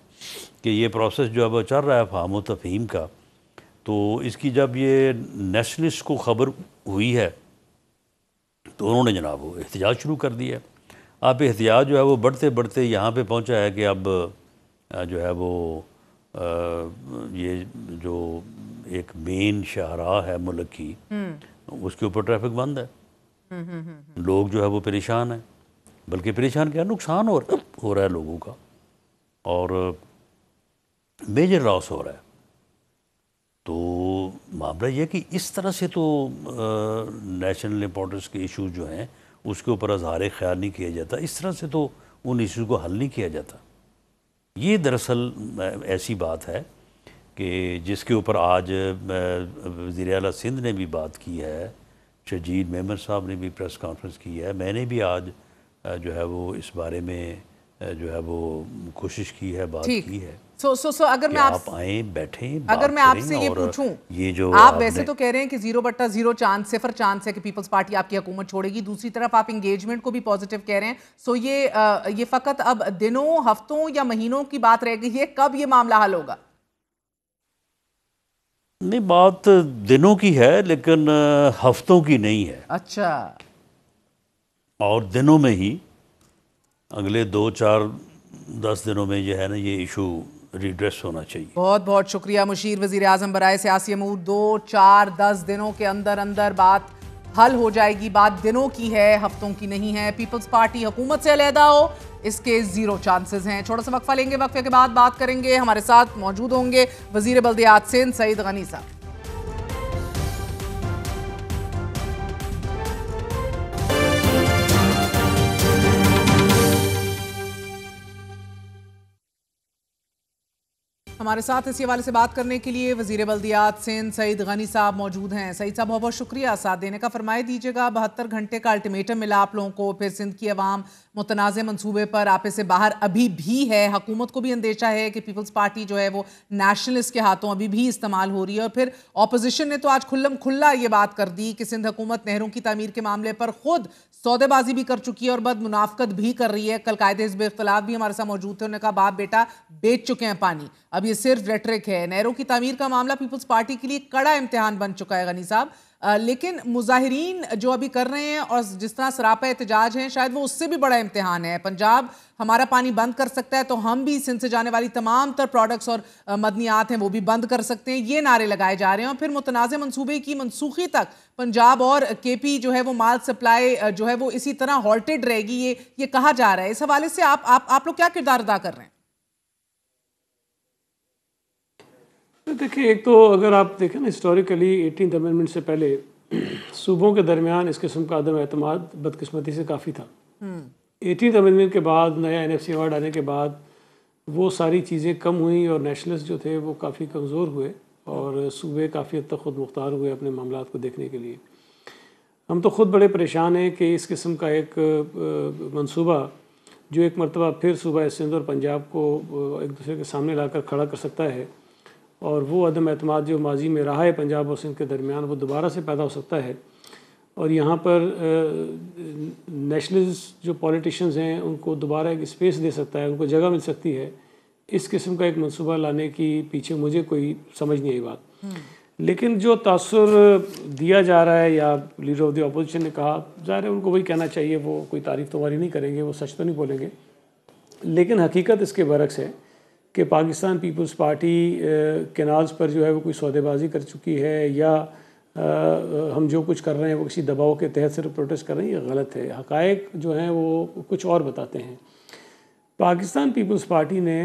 [SPEAKER 8] कि ये प्रोसेस जो अब चल रहा है फ़हम व तफ़हीम का, तो इसकी जब ये नेशनलिस्ट को ख़बर हुई है तो उन्होंने जनाब वो एहतजाज शुरू कर दिया। अब एहतजाज जो है वो बढ़ते बढ़ते यहाँ पे पहुँचा है कि अब जो है वो ये जो एक मेन शाहराह है मुल्क की, उसके ऊपर ट्रैफिक बंद है। लोग जो है वो परेशान हैं, बल्कि परेशान क्या, नुकसान हो रहा है लोगों का, और मेजर लॉस हो रहा है। तो मामला ये कि इस तरह से तो नेशनल इंपॉर्टेंस के इशूज़ जो हैं उसके ऊपर अज़हार ख्याल नहीं किया जाता, इस तरह से तो उन इशूज़ को हल नहीं किया जाता। ये दरअसल ऐसी बात है कि जिसके ऊपर आज वज़ीर आला सिंध ने भी बात की है, शजीद मेमन साहब ने भी प्रेस कॉन्फ्रेंस की है, मैंने भी आज जो है वो इस बारे में जो है वो कोशिश की है, बात की है।
[SPEAKER 2] सो अगर मैं
[SPEAKER 8] आप आए बैठें,
[SPEAKER 2] अगर मैं आपसे ये पूछूं,
[SPEAKER 8] ये जो
[SPEAKER 2] आप वैसे तो कह रहे हैं कि 0/0 चांस, 0 चांस है कि पीपल्स पार्टी आपकी हुकूमत छोड़ेगी, दूसरी तरफ आप एंगेजमेंट को भी पॉजिटिव कह रहे हैं। सो ये फ़कत अब दिनों, हफ्तों या महीनों की बात रह गई है, कब ये मामला हल होगा?
[SPEAKER 8] नहीं, बात दिनों की है लेकिन हफ्तों की नहीं है।
[SPEAKER 2] अच्छा।
[SPEAKER 8] और दिनों में ही, अगले 2-4-10 दिनों में जो है ना ये इशू रिड्रेस होना चाहिए।
[SPEAKER 2] बहुत बहुत शुक्रिया मुशीर वज़ीर आज़म बराए सियासी अमूर। 2-4-10 दिनों के अंदर अंदर बात हल हो जाएगी। बात दिनों की है, हफ्तों की नहीं है। पीपल्स पार्टी हुकूमत से अलहदा हो, इसके 0 चांसेस हैं। छोटा सा वक्फा लेंगे, वक्फे के बाद बात करेंगे। हमारे साथ मौजूद होंगे वज़ीर बल्दियात सिंध सईद गनी साहब। हमारे साथ इसी हवाले से बात करने के लिए वज़ीर बल्दियात सिंध सईद गनी साहब मौजूद हैं। सईद साहब बहुत बहुत शुक्रिया साथ देने का। फरमाए दीजिएगा, 72 घंटे का अल्टीमेटम मिला आप लोगों को, फिर सिंध की अवाम मुतनाज़ मंसूबे पर आपे से बाहर अभी भी है। हुकूमत को भी अंदेशा है कि पीपल्स पार्टी जो है वो नेशनलिस्ट के हाथों अभी भी इस्तेमाल हो रही है, और फिर अपोजिशन ने तो आज खुल्लम खुल्ला ये बात कर दी कि सिंध हुकूमत नहरों की तामीर के मामले पर खुद सौदेबाजी भी कर चुकी है और बद मुनाफकत भी कर रही है। कल कायदे हिज़्ब इख्तिलाफ भी हमारे साथ मौजूद थे, उन्होंने कहा बाप बेटा बेच चुके हैं पानी, अब ये सिर्फ रेटरिक है। नहरों की तामीर का मामला पीपल्स पार्टी के लिए कड़ा इम्तिहान बन चुका है। गनी साहब, लेकिन मुजाहिरीन जो अभी कर रहे हैं और जिस तरह सरापा एहतजाज हैं, शायद वो उससे भी बड़ा इम्तिहान है। पंजाब हमारा पानी बंद कर सकता है तो हम भी सिंध से जाने वाली तमाम तर प्रोडक्ट्स और मदनियात हैं वो भी बंद कर सकते हैं, ये नारे लगाए जा रहे हैं। और फिर मुतनाज़ मंसूबे की मनसूखी तक पंजाब और केपी जो है वो माल सप्लाई जो है वो इसी तरह हॉल्टेड रहेगी, ये कहा जा रहा है। इस हवाले से आप लोग क्या किरदार अदा कर रहे हैं?
[SPEAKER 9] देखिए, एक तो अगर आप देखें ना, हिस्टोरिकली 18th अमेंडमेंट से पहले सूबों के दरमियान इस किस्म का अदम एतमाद बदकिस्मती से काफ़ी था। 18th अमेंडमेंट के बाद, नया NFC अवार्ड आने के बाद वो सारी चीज़ें कम हुई और नेशनलिस्ट जो थे वो काफ़ी कमज़ोर हुए और सूबे काफ़ी हद तक खुद मुख्तार हुए अपने मामलात को देखने के लिए। हम तो ख़ुद बड़े परेशान हैं कि इस किस्म का एक मंसूबा जो एक मरतबा फिर सूबा सिंध और पंजाब को एक दूसरे के सामने लाकर खड़ा कर सकता है और वो अदम एतमाद जो माजी में रहा है पंजाब और सिंध के दरमियान, वो दोबारा से पैदा हो सकता है। और यहाँ पर नेशनलिस्ट जो पॉलिटिशियंस हैं उनको दोबारा एक स्पेस दे सकता है, उनको जगह मिल सकती है। इस किस्म का एक मंसूबा लाने की पीछे मुझे कोई समझ नहीं आई बात। लेकिन जो तासुर दिया जा रहा है, या लीडर ऑफ द अपोजिशन ने कहा, ज़ाहिर है उनको वही कहना चाहिए, वो कोई तारीफ़ तो हमारी नहीं करेंगे, वो सच तो नहीं बोलेंगे। लेकिन हकीकत इसके बरक्स है कि पाकिस्तान पीपल्स पार्टी कैनाल्स पर जो है वो कोई सौदेबाजी कर चुकी है, या हम जो कुछ कर रहे हैं वो किसी दबाव के तहत सिर्फ प्रोटेस्ट कर रहे हैं, ये गलत है। हक़ाइक़ जो हैं वो कुछ और बताते हैं। पाकिस्तान पीपल्स पार्टी ने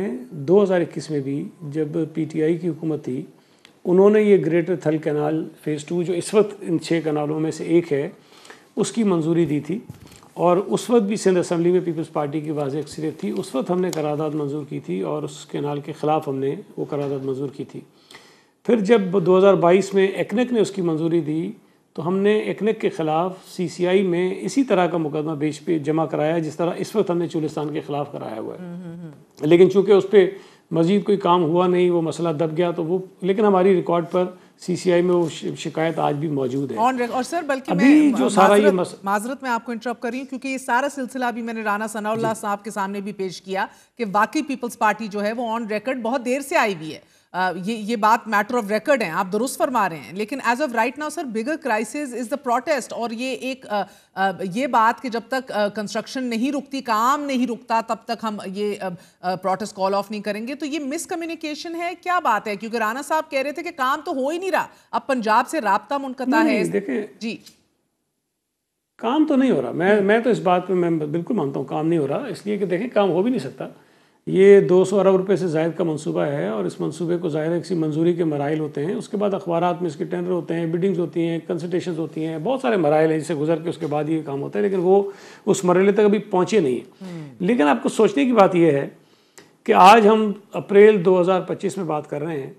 [SPEAKER 9] 2021 में भी, जब PTI की हुकूमत थी, उन्होंने ये ग्रेटर थल कैनाल फ़ेज़ 2 जो इस वक्त इन 6 कैनालों में से एक है उसकी मंजूरी दी थी। और उस वक्त भी सिंध असम्बली में पीपल्स पार्टी की वाज़ेह अक्सरियत थी। उस वक्त हमने करारदाद मंजूर की थी और उस कैनाल के ख़िलाफ़ हमने वो करारदाद मंजूर की थी। फिर जब 2022 में ECNEC ने उसकी मंजूरी दी तो हमने ECNEC के ख़िलाफ़ CCI में इसी तरह का मुकदमा बेच पे जमा कराया जिस तरह इस वक्त हमने चुलिस्तान के ख़िलाफ़ कराया हुआ है। लेकिन चूँकि उस पर मज़ीद कोई काम हुआ नहीं, वो मसला दब गया, तो वो, लेकिन हमारी रिकॉर्ड पर CCI में वो शिकायत आज भी मौजूद है।
[SPEAKER 2] और सर, बल्कि
[SPEAKER 9] अभी जो सारा ये
[SPEAKER 2] माजरत में आपको इंटरप्ट कर रही हूँ क्योंकि ये सारा सिलसिला भी मैंने राना सनाउल्लाह साहब के सामने भी पेश किया कि वाकई पीपल्स पार्टी जो है वो ऑन रिकॉर्ड बहुत देर से आई हुई है। ये बात मैटर ऑफ रिकॉर्ड है, आप दुरुस्त फरमा रहे हैं। लेकिन as of right now sir, bigger crisis is the protest. और ये एक ये बात कि जब तक कंस्ट्रक्शन नहीं रुकती, काम नहीं रुकता, तब तक हम ये प्रोटेस्ट कॉल ऑफ नहीं करेंगे। तो ये मिसकम्युनिकेशन है, क्या बात है? क्योंकि राना साहब कह रहे थे कि काम तो हो ही नहीं रहा, अब पंजाब से राब्ता मुनक़ता है।
[SPEAKER 9] देखिए
[SPEAKER 2] जी,
[SPEAKER 9] काम तो नहीं हो रहा। मैं तो इस बात पे मैं बिल्कुल मानता हूँ काम नहीं हो रहा, इसलिए कि देखें काम हो भी नहीं सकता। ये 200 अरब रुपए से ज़ायद का मंसूबा है और इस मंसूबे को ज़ाहिर है किसी मंजूरी के मराइल होते हैं, उसके बाद अखबारात में इसके टेंडर होते हैं, बिडिंग्स होती हैं, कंसल्टेशन होती हैं, बहुत सारे मराइल हैं जिससे गुजर के उसके बाद ये काम होता है। लेकिन वो उस मरहले तक अभी पहुँचे नहीं है। लेकिन आपको सोचने की बात यह है कि आज हम अप्रैल 2025 में बात कर रहे हैं।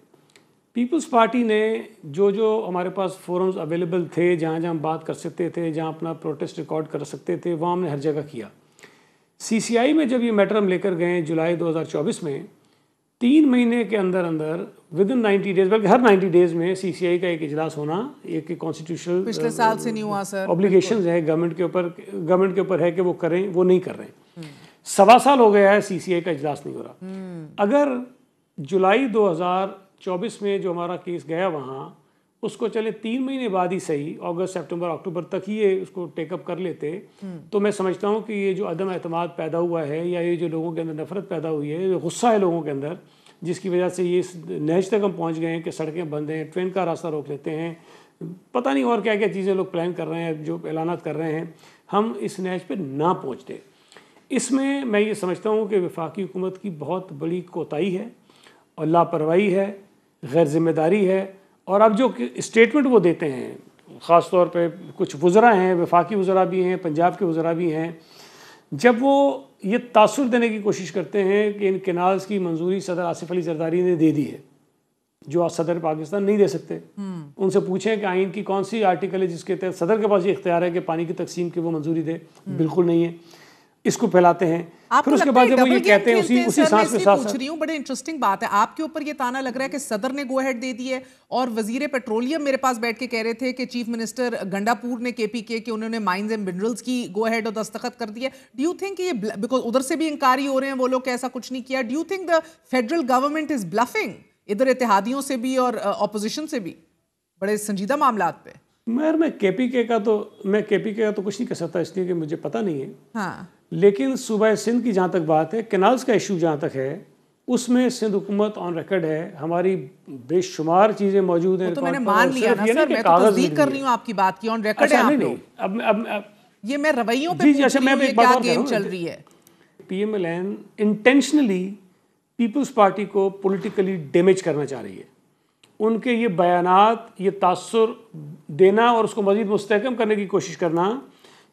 [SPEAKER 9] पीपल्स पार्टी ने जो हमारे पास फोरम्स अवेलेबल थे, जहाँ हम बात कर सकते थे, जहाँ अपना प्रोटेस्ट रिकॉर्ड कर सकते थे, वहाँ हमने हर जगह किया। CCI में जब ये मैटर हम लेकर गए जुलाई 2024 में, 3 महीने के अंदर अंदर विदिन 90 डेज, बल्कि हर 90 डेज में CCI का एक इजलास होना एक कॉन्स्टिट्यूशनल
[SPEAKER 2] पिछले साल से नहीं हुआ सर,
[SPEAKER 9] ऑब्लिगेशंस है गवर्नमेंट के ऊपर है कि वो करें, वो नहीं कर रहे हैं। 1.25 साल हो गया है CCI का इजलास नहीं हो रहा। अगर जुलाई 2024 में जो हमारा केस गया वहाँ, उसको चले 3 महीने बाद ही सही, अगस्त सितंबर अक्टूबर तक ही ये उसको टेकअप कर लेते, तो मैं समझता हूँ कि ये जो अदम एतमाद पैदा हुआ है, या ये जो लोगों के अंदर नफरत पैदा हुई है, जो गुस्सा है लोगों के अंदर, जिसकी वजह से ये नहज तक हम पहुँच गए हैं कि सड़कें बंद हैं, ट्रेन का रास्ता रोक लेते हैं, पता नहीं और क्या क्या चीज़ें लोग प्लान कर रहे हैं, जो ऐलानात कर रहे हैं, हम इस नहज पर ना पहुँचते। इसमें मैं ये समझता हूँ कि वफाकी हुकूमत की बहुत बड़ी कोताही है और लापरवाही है, गैर जिम्मेदारी है। और अब जो स्टेटमेंट वो देते हैं, ख़ास तौर पे कुछ वज़रा हैं, वफाकी वज़रा भी हैं, पंजाब के वज़रा भी हैं, जब वो ये तासुर देने की कोशिश करते हैं कि इन कैनाल्स की मंजूरी सदर आसिफ अली जरदारी ने दे दी है, जो आज सदर पाकिस्तान नहीं दे सकते। उनसे पूछें कि आइन की कौन सी आर्टिकल है जिसके तहत सदर के पास ये इख्तियार है कि पानी की तकसीम की वो मंजूरी दे। बिल्कुल नहीं है। इसको फैलाते हैं, फिर उसके बाद जब वो ये कहते हैं उसी सांस में पूछ
[SPEAKER 2] रही हूँ। बड़े इंटरेस्टिंग बात है, आपके ऊपर ये ताना लग रहा है कि सदर ने गो अहेड दे दी है, और वजीर पेट्रोलियम मेरे पास बैठ के कह रहे थे कि चीफ मिनिस्टर गंडापुर ने KPK के उन्होंने माइंस एंड मिनरल्स की गो अहेड और दस्तखत कर दिया। डू यू थिंक ये, बिकॉज उधर से भी इंकारी हो रहे हैं वो लोग कि ऐसा कुछ नहीं किया, do you think the federal government is bluffing, इधर इत्तेहादियों से भी और ऑपोजिशन से भी, बड़े संजीदा मामलात पे?
[SPEAKER 9] मैं केपीके का तो कुछ नहीं कह सकता, इसलिए कि मुझे पता नहीं है।
[SPEAKER 2] हाँ।
[SPEAKER 9] लेकिन सूबा सिंध की जहाँ तक बात है, कैनाल्स का इशू जहाँ तक है, उसमें सिंध हुकूमत ऑन रिकॉर्ड है, हमारी बेशुमार चीज़ें मौजूद हैं।
[SPEAKER 2] तो मैंने मान लिया ना सर, मैं तो तस्दीक कर रही हूँ आपकी बात की, ऑन रिकॉर्ड है आप लोग। अब ये मैं रवैयों पे पूछ रही हूँ, ये क्या गेम चल रही है?
[SPEAKER 9] PMLN इंटेंशनली पीपल्स पार्टी को पॉलिटिकली डैमेज करना चाह रही है। उनके ये बयानात, ये तासुर देना और उसको मज़ीद मुस्तहकम करने की कोशिश करना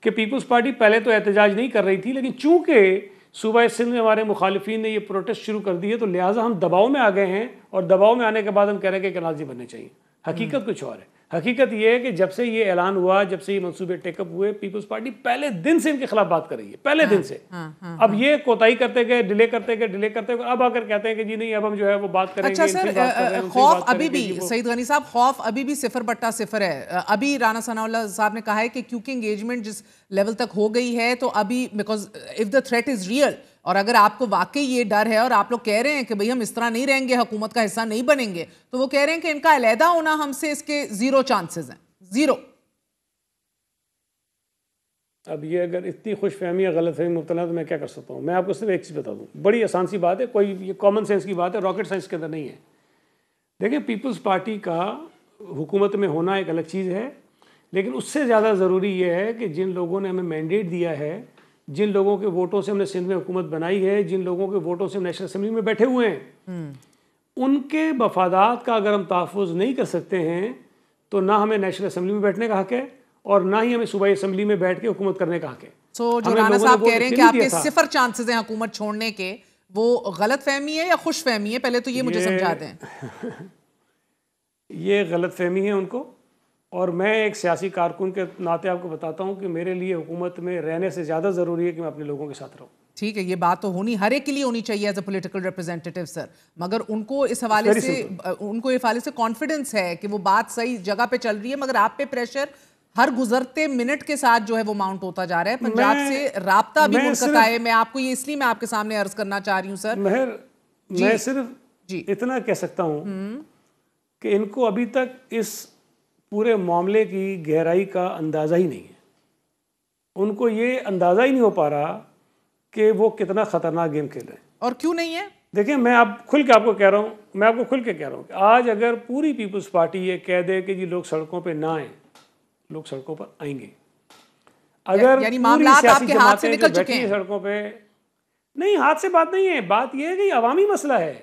[SPEAKER 9] कि पीपल्स पार्टी पहले तो एहतजाज नहीं कर रही थी, लेकिन चूँकि सूबा सिंध में हमारे मुखालिफिन ने ये प्रोटेस्ट शुरू कर दिए तो लिहाजा हम दबाव में आ गए हैं, और दबाव में आने के बाद हम कह रहे हैं कि कैनाल बनने चाहिए। हकीकत कुछ और है। हकीकत ये है कि जब से ये ऐलान हुआ, जब से ये मंसूबे टेकअप हुए, पीपल्स पार्टी पहले दिन से इनके खिलाफ बात कर रही है, पहले दिन से। अब ये कोताही करते गए, डिले करते गए, अब आकर कहते हैं कि जी नहीं, अब हम जो है वो बात करेंगे।
[SPEAKER 2] अच्छा सर, खौफ अभी भी, सईद गनी साहब, खौफ अभी भी 0/0 है। अभी राना सनाउल्लाह साहब ने कहा है कि क्योंकि एंगेजमेंट जिस लेवल तक हो गई है, तो अभी because if the threat is real, और अगर आपको वाकई ये डर है और आप लोग कह रहे हैं कि भाई हम इस तरह नहीं रहेंगे, हुकूमत का हिस्सा नहीं बनेंगे, तो वो कह रहे हैं कि इनका अलहदा होना हमसे इसके 0 चांसेस हैं, 0।
[SPEAKER 9] अब ये अगर इतनी खुशफहमी या गलतफहमी मुब्तला है तो मैं क्या कर सकता हूँ? मैं आपको सिर्फ एक चीज़ बता दूँ, बड़ी आसान सी बात है, कोई ये कॉमन सेंस की बात है, रॉकेट साइंस के अंदर नहीं है। देखिए, पीपल्स पार्टी का हुकूमत में होना एक अलग चीज़ है, लेकिन उससे ज़्यादा ज़रूरी ये है कि जिन लोगों ने हमें मैंडेट दिया है, जिन लोगों के वोटों से हमने सिंध में हुकूमत बनाई है, जिन लोगों के वोटों से हम नेशनल असेंबली में बैठे हुए हैं, उनके मफादात का अगर हम तहफ़्फ़ुज़ नहीं कर सकते हैं तो ना हमें नेशनल असेंबली में बैठने का हक है और ना ही हमें सूबाई असेंबली में बैठ के हुकूमत करने का हक है।
[SPEAKER 2] तो जो राना साहब कह रहे हैं कि आपके 0 चांसेस हैं हुकूमत छोड़ने के, वो गलत फहमी है या खुश फहमी है? पहले तो ये मुझे समझा दें।
[SPEAKER 9] ये गलत फहमी है उनको, और मैं एक सियासी कारकुन के नाते आपको बताता हूँ कि मेरे लिए हुकूमत में रहने से ज़्यादा ज़रूरी है कि मैं अपने लोगों के साथ रहूँ।
[SPEAKER 2] ठीक है, ये बात तो होनी हर एक के लिए होनी चाहिए as a political representative sir, मगर उनको इस हवाले से कॉन्फिडेंस है कि वो बात सही जगह पे चल रही है, मगर आप पे प्रेशर हर गुजरते मिनट के साथ जो है वो माउंट होता जा रहा है। पंजाब से राब्ता भी मुनक़ता है। मैं आपको ये इसलिए मैं आपके सामने अर्ज करना चाह रही हूँ सर।
[SPEAKER 9] मैं सिर्फ इतना कह सकता हूँ कि इनको अभी तक इस पूरे मामले की गहराई का अंदाज़ा ही नहीं है। उनको ये अंदाज़ा ही नहीं हो पा रहा कि वो कितना ख़तरनाक गेम खेल रहे हैं।
[SPEAKER 2] और क्यों नहीं है?
[SPEAKER 9] देखिए, मैं आप खुल के आपको कह रहा हूँ, मैं आपको खुल के कह रहा हूँ कि आज अगर पूरी पीपल्स पार्टी ये कह दे कि जी लोग सड़कों पे ना आए, लोग सड़कों पर आएंगे। अगर
[SPEAKER 2] यानी मामलात आपके हाथ से निकल चुके हैं
[SPEAKER 9] सड़कों पे। नहीं, हाथ से बात नहीं है, बात यह है कि अवामी मसला है,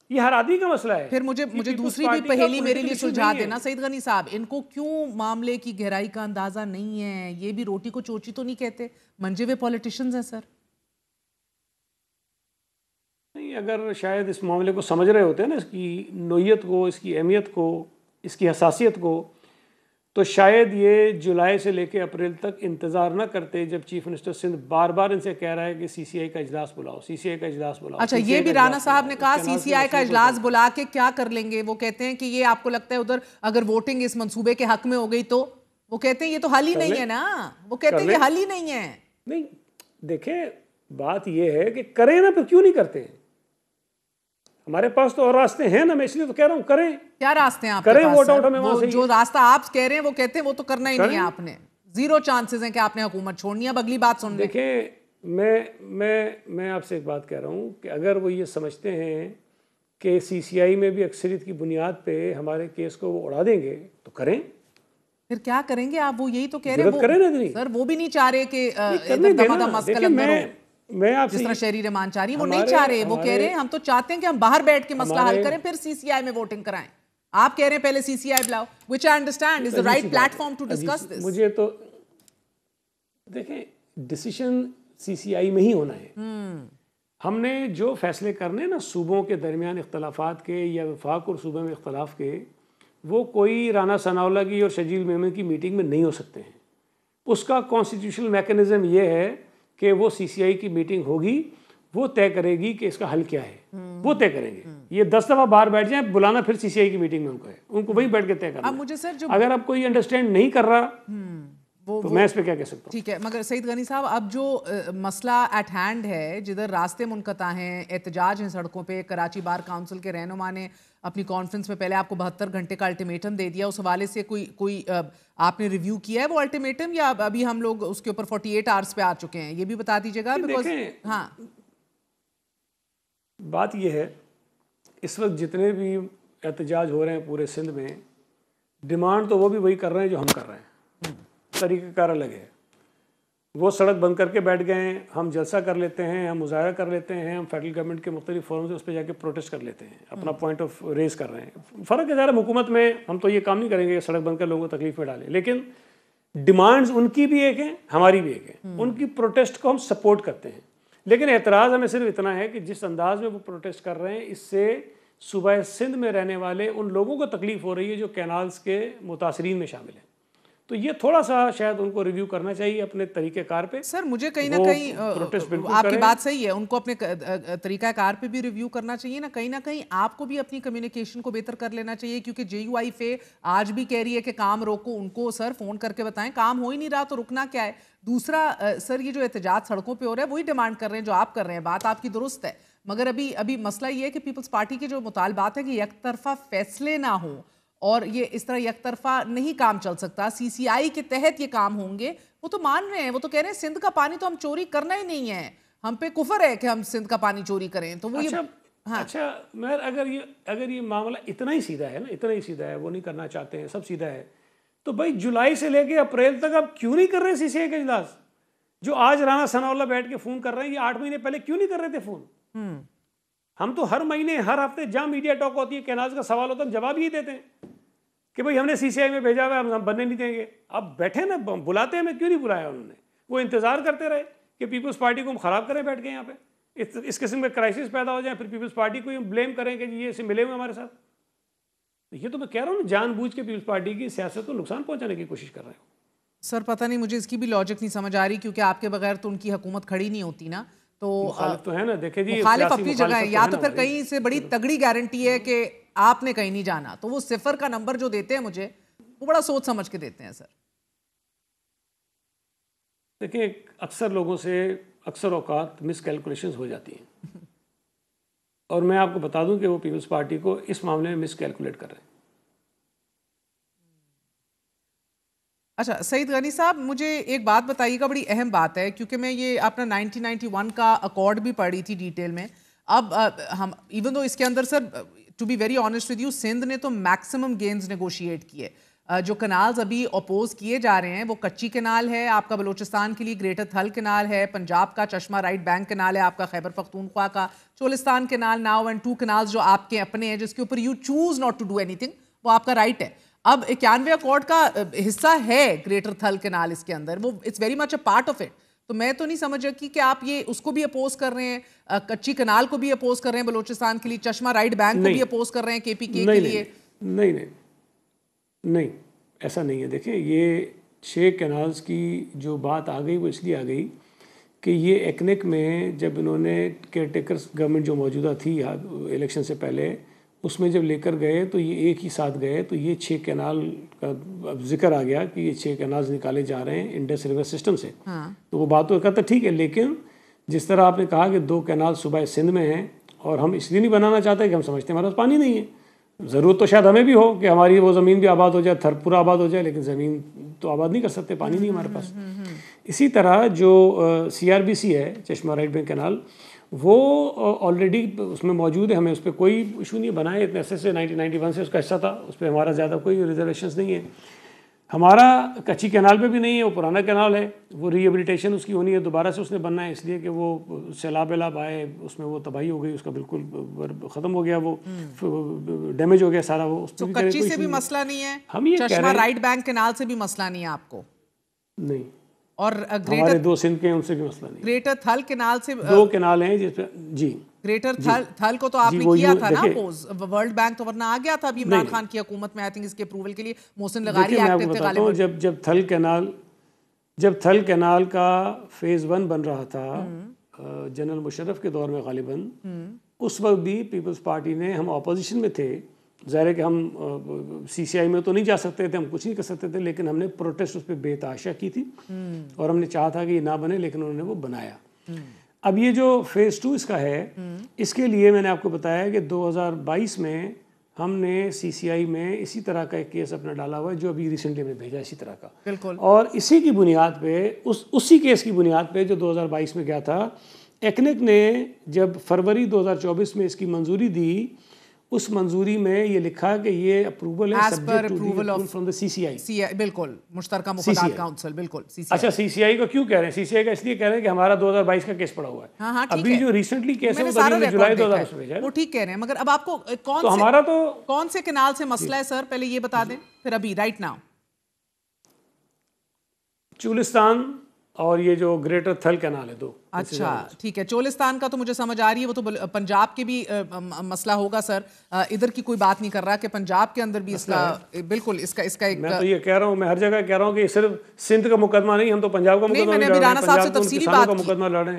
[SPEAKER 9] ये हर आदमी का मसला है।
[SPEAKER 2] फिर मुझे दूसरी भी पहेली मेरे लिए सुलझा देना सईद गनी साहब, इनको क्यों मामले की गहराई का अंदाजा नहीं है? ये भी रोटी को चोची तो नहीं कहते, मंजे हुए पॉलिटिशियंस हैं सर।
[SPEAKER 9] नहीं, अगर शायद इस मामले को समझ रहे होते हैं ना, इसकी नोयत को, इसकी अहमियत को, इसकी हसासियत को, तो शायद ये जुलाई से लेके अप्रैल तक इंतजार ना करते जब चीफ मिनिस्टर सिंध बार बार इनसे कह रहा है कि सीसीआई का इजलास बुलाओ, सीसीआई का इजलास बुलाओ।
[SPEAKER 2] अच्छा, ये भी राना साहब ने कहा सीसीआई का इजलास बुला के क्या कर लेंगे? वो कहते हैं कि ये आपको लगता है उधर अगर वोटिंग इस मंसूबे के हक में हो गई तो वो कहते हैं ये तो हल ही नहीं है ना, वो कहते हैं ये हल ही नहीं है।
[SPEAKER 9] नहीं, देखें, बात ये है कि करें ना, फिर क्यों नहीं करते? हमारे पास तो और रास्ते हैं ना, मैं इसलिए तो कह रहा हूँ करें।
[SPEAKER 2] क्या रास्ते हैं आपके
[SPEAKER 9] करें
[SPEAKER 2] पास?
[SPEAKER 9] वोट आउट हमें वहां से
[SPEAKER 2] जो रास्ता आप कह रहे हैं वो कहते हैं वो तो करना ही नहीं है आपने। 0 चांसेस हैं कि आपने हुकूमत छोड़नी है। अब अगली बात सुन लें।
[SPEAKER 9] देखें, मैं आपसे एक बात कह रहा हूँ कि अगर वो ये समझते हैं कि सीसीआई में भी अक्सरियत की बुनियाद पे हमारे केस को वो उड़ा देंगे तो करें।
[SPEAKER 2] फिर क्या करेंगे आप? वो यही तो कह रहे हैं सर, वो भी नहीं चाह रहे कि
[SPEAKER 9] मैं आपसे
[SPEAKER 2] जिस तरह शहरी रहमान चाह रही है वो नहीं चाह रहे। वो कह रहे हैं हम तो चाहते हैं कि हम बाहर बैठ के मसला हल करें, फिर सीसीआई में वोटिंग कराएं। आप कह रहे हैं पहले सीसीआई बुलाओ, which I understand is the right platform to discuss this.
[SPEAKER 9] मुझे तो देखें, डिसीजन सीसीआई में ही होना है। हमने जो फैसले करने ना सूबों के दरमियान इख्तलाफात के या वफाक और सूबे में इख्तलाफ के, वो कोई राना सनाउल्लाह की और शजील मेमन की मीटिंग में नहीं हो सकते हैं। उसका कॉन्स्टिट्यूशनल मैकेनिज्म ये है कि वो सीसीआई की मीटिंग होगी, वो तय करेगी कि इसका हल क्या है, वो तय करेंगे। ये 10 दफ़ा बाहर बैठ जाए, बुलाना फिर सीसीआई की मीटिंग में उनको है, उनको वहीं बैठ के तय करना।
[SPEAKER 2] अब मुझे सर जो
[SPEAKER 9] अगर आप कोई अंडरस्टैंड नहीं कर रहा तो मैं इस पे क्या कह सकता हूँ?
[SPEAKER 2] ठीक है, मगर सईद गनी साहब, अब जो मसला एट हैंड है, जिधर रास्ते मुनक़ता हैं, एहतजाज हैं सड़कों पे, कराची बार काउंसिल के रहनुमा ने अपनी कॉन्फ्रेंस में पहले आपको 72 घंटे का अल्टीमेटम दे दिया, उस हवाले से कोई आपने रिव्यू किया है वो अल्टीमेटम, या अभी हम लोग उसके ऊपर 48 आवर्स पे आ चुके हैं, ये भी बता दीजिएगा। बिकॉज हाँ,
[SPEAKER 9] बात ये है इस वक्त जितने भी एहतजाज हो रहे हैं पूरे सिंध में, डिमांड तो वो भी वही कर रहे हैं जो हम कर रहे हैं, तरीक़ाकार अलग है। वो सड़क बंद करके बैठ गए हैं, हम जलसा कर लेते हैं, हम मुजाहरा कर लेते हैं, हम फेडरल गवर्नमेंट के मुख्तलिफ फोरम से उस पर जाके प्रोटेस्ट कर लेते हैं, अपना पॉइंट ऑफ रेज कर रहे हैं। फ़र्क है ज़रा, हुकूमत में हम तो ये काम नहीं करेंगे कि सड़क बंद कर लोगों को तकलीफ में डालें, लेकिन डिमांड्स उनकी भी एक हैं, हमारी भी एक है। उनकी प्रोटेस्ट को हम सपोर्ट करते हैं, लेकिन एतराज़ हमें सिर्फ इतना है कि जिस अंदाज में वो प्रोटेस्ट कर रहे हैं, इससे सूबा सिंध में रहने वाले उन लोगों को तकलीफ हो रही है जो कैनाल्स के मुतासरीन में शामिल हैं। तो ये थोड़ा सा शायद उनको रिव्यू करना चाहिए अपने तरीक़ेकार पे।
[SPEAKER 2] सर मुझे कहीं ना कहीं आपकी बात सही है, उनको अपने तरीक़ाकार पे भी रिव्यू करना चाहिए ना कहीं आपको भी अपनी कम्युनिकेशन को बेहतर कर लेना चाहिए, क्योंकि JUIFA आज भी कह रही है कि काम रोको। उनको सर फ़ोन करके बताएं काम हो ही नहीं रहा तो रुकना क्या है। दूसरा सर, ये जो एहतजाज सड़कों पर हो रहा है वही डिमांड कर रहे हैं जो आप कर रहे हैं, बात आपकी दुरुस्त है, मगर अभी मसला ये है कि पीपल्स पार्टी के जो मुतालबात है कि यकतरफा फैसले ना हो, और ये इस तरह यकतरफा नहीं काम चल सकता, CCI के तहत ये काम होंगे। वो तो मान रहे हैं, वो तो कह रहे हैं सिंध का पानी तो हम चोरी करना ही नहीं है, हम पे कुफर है कि हम सिंध का पानी चोरी करें। तो वो
[SPEAKER 9] अच्छा,
[SPEAKER 2] हाँ।
[SPEAKER 9] अच्छा मैं अगर ये मामला इतना ही सीधा है ना, इतना ही सीधा है, वो नहीं करना चाहते हैं, सब सीधा है, तो भाई जुलाई से लेके अप्रैल तक आप क्यों नहीं कर रहे CCI का इजलास? जो आज राना सनाउल्लाह बैठ के फ़ोन कर रहे हैं, ये 8 महीने पहले क्यों नहीं कर रहे थे फ़ोन? हम तो हर महीने हर हफ्ते जहाँ मीडिया टॉक होती है, कैनाल्स का सवाल होता है, हम जवाब ही देते हैं कि भाई हमने CCI में भेजा हुआ है, हम बनने नहीं देंगे। अब बैठे ना, बुलाते हैं, मैं क्यों नहीं बुलाया उन्होंने? वो इंतज़ार करते रहे कि पीपल्स पार्टी को हम ख़राब करें बैठ के यहाँ पे, इस किस्म के क्राइसिस पैदा हो जाए, फिर पीपल्स पार्टी को हम ब्लेम करें कि ये इसे मिले हुए हमारे साथ। ये तो मैं कह रहा हूँ, जानबूझ के पीपल्स पार्टी की सियासत को नुकसान पहुँचाने की कोशिश कर रहे हो।
[SPEAKER 2] सर पता नहीं, मुझे इसकी भी लॉजिक नहीं समझ आ रही, क्योंकि आपके बगैर तो उनकी हुकूमत खड़ी नहीं होती ना। तो
[SPEAKER 9] मुखालिफ तो है ना, देखिए जी,
[SPEAKER 2] मुखालिफ अपनी जगह है, या तो फिर कहीं से बड़ी तगड़ी गारंटी है कि आपने कहीं नहीं जाना, तो वो 0 का नंबर जो देते हैं मुझे, वो बड़ा सोच समझ के देते हैं। सर
[SPEAKER 9] देखिए, अक्सर लोगों से अक्सर औकात मिसकैलकुलेशंस हो जाती हैं, और मैं आपको बता दूं कि वो पीपल्स पार्टी को इस मामले में मिसकैलकुलेट कर रहे हैं।
[SPEAKER 2] अच्छा सईद गनी साहब, मुझे एक बात बताइएगा, बड़ी अहम बात है, क्योंकि मैं ये अपना 1991 का अकॉर्ड भी पढ़ी थी डिटेल में। अब हम इवन दो इसके अंदर sir, to be very honest with you, Sindh ने तो मैक्सिमम गेन्स नेगोशिएट किए। जो कनाल्स अभी अपोज किए जा रहे हैं वो कच्ची कनाल है आपका बलूचिस्तान के लिए, ग्रेटर थल कनाल है, पंजाब का चश्मा राइट बैंक कनाल है, आपका खैबर पख्तूनख्वा का Cholistan canal, now and 2 canals जो आपके अपने हैं, जिसके ऊपर you choose not to do anything, वो आपका राइट है। अब 91वें अकॉर्ड का हिस्सा है ग्रेटर थल कनाल, इसके अंदर वो it's very much a part of it. तो मैं तो नहीं समझ रही कि आप ये उसको भी अपोज कर रहे हैं, कच्ची कनाल को भी अपोज कर रहे हैं बलूचिस्तान के लिए, चश्मा राइट बैंक को भी अपोज कर रहे हैं KPK के लिए।
[SPEAKER 9] नहीं, ऐसा नहीं है। देखिए, ये 6 कैनाल्स की जो बात आ गई वो इसलिए आ गई कि ये एक्नेक में जब इन्होंने केयरटेकर्स गवर्नमेंट जो मौजूदा थी इलेक्शन से पहले, उसमें जब लेकर गए तो ये एक ही साथ गए, तो ये 6 कैनाल का जिक्र आ गया कि ये 6 कैनाल्स निकाले जा रहे हैं इंडस रिवर सिस्टम से। तो वो बात तो कहता ठीक है, लेकिन जिस तरह आपने कहा कि 2 कैनाल सूबा सिंध में हैं, और हम इसलिए नहीं बनाना चाहते कि हम समझते हैं हमारे पास पानी नहीं है। ज़रूरत तो शायद हमें भी हो कि हमारी वो ज़मीन भी आबाद हो जाए, थरपुरा आबाद हो जाए, लेकिन ज़मीन तो आबाद नहीं कर सकते, पानी नहीं हमारे पास। इसी तरह जो CRBC है, चश्मा राइट बैंक कैनाल, वो ऑलरेडी उसमें मौजूद है, हमें उस पर कोई इशू नहीं बनाए, इतने ऐसे से 1991 से उसका हिस्सा था, उस पर हमारा ज़्यादा कोई रिजर्वेशंस नहीं है। हमारा कच्ची कैनाल पे भी नहीं है, वो पुराना कैनाल है, वो रिहेबिलिटेशन उसकी होनी है, दोबारा से उसने बनना है, इसलिए कि वो सैलाब वैलाब आए, उसमें वो तबाही हो गई, उसका बिल्कुल ख़त्म हो गया, वो डैमेज हो गया सारा। वो
[SPEAKER 2] तो कच्ची से भी मसला नहीं है,
[SPEAKER 9] हम ये
[SPEAKER 2] चश्मा राइट बैंक कैनाल से भी मसला नहीं है आपको?
[SPEAKER 9] नहीं,
[SPEAKER 2] और
[SPEAKER 9] हमारे 2 सिंध के, उनसे भी मसला नहीं।
[SPEAKER 2] ग्रेटर थल कैनाल से
[SPEAKER 9] 2 कैनाल हैं जिसपे जी,
[SPEAKER 2] ग्रेटर थल को तो आपने किया था ना अपोज, वर्ल्ड बैंक तो वरना आ गया था अभी इमरान खान की हुकूमत में, आई थिंक इसके अप्रूवल के लिए मोहसिन लगारी एक्टिव थे गालिबन।
[SPEAKER 9] जब थल कैनाल का फेज़ 1 बन रहा था जनरल मुशर्रफ के दौर में गालिबन, उस वक्त भी पीपल्स पार्टी ने, हम अपोजिशन में थे, ज़ाहिर है कि हम CCI में तो नहीं जा सकते थे, हम कुछ नहीं कर सकते थे, लेकिन हमने प्रोटेस्ट उस पर बेतहाशा की थी, और हमने चाहा था कि ये ना बने, लेकिन उन्होंने वो बनाया। अब ये जो फेज़ 2 इसका है, इसके लिए मैंने आपको बताया कि 2022 में हमने CCI में इसी तरह का एक केस अपना डाला हुआ है जो अभी रिसेंटली हमने भेजा इसी तरह का।
[SPEAKER 2] बिल्कुल।
[SPEAKER 9] और इसी की बुनियाद पे उसी केस की बुनियाद पे जो 2022 में गया था, एक्नेक ने जब फरवरी 2024 में इसकी मंजूरी दी, उस मंजूरी में ये लिखा कि ये अप्रूवल है subject to approval from the CCI।
[SPEAKER 2] बिल्कुल, मुश्तरका मुफादात काउंसिल, बिल्कुल CCI।
[SPEAKER 9] अच्छा, CCI को क्यों कह रहे हैं? CCI का इसलिए कह रहे हैं कि हमारा 2022 का केस पड़ा हुआ है।
[SPEAKER 2] हाँ,
[SPEAKER 9] अभी जो रिसेंटली केस है वो जुलाई 2022 में भेजा है।
[SPEAKER 2] वो ठीक कह रहे हैं, मगर अब आपको कौन से कैनाल से मसला है सर, पहले ये बता दें, फिर अभी राइट नाउ।
[SPEAKER 9] चोलिस्तान और ये जो ग्रेटर थल कैनाल है, दो।
[SPEAKER 2] अच्छा, ठीक है। चोलिस्तान का तो मुझे समझ आ रही है, वो तो पंजाब के भी मसला होगा सर। इधर की कोई बात नहीं कर रहा कि पंजाब के अंदर भी इसका बिल्कुल इसका एक,
[SPEAKER 9] मैं तो ये कह रहा हूँ, मैं हर जगह कह रहा हूँ कि सिर्फ सिंध का मुकदमा नहीं, हम तो पंजाब का मुकदमा
[SPEAKER 2] मैंने अभी राणा साहब से तफसीली बात
[SPEAKER 9] की।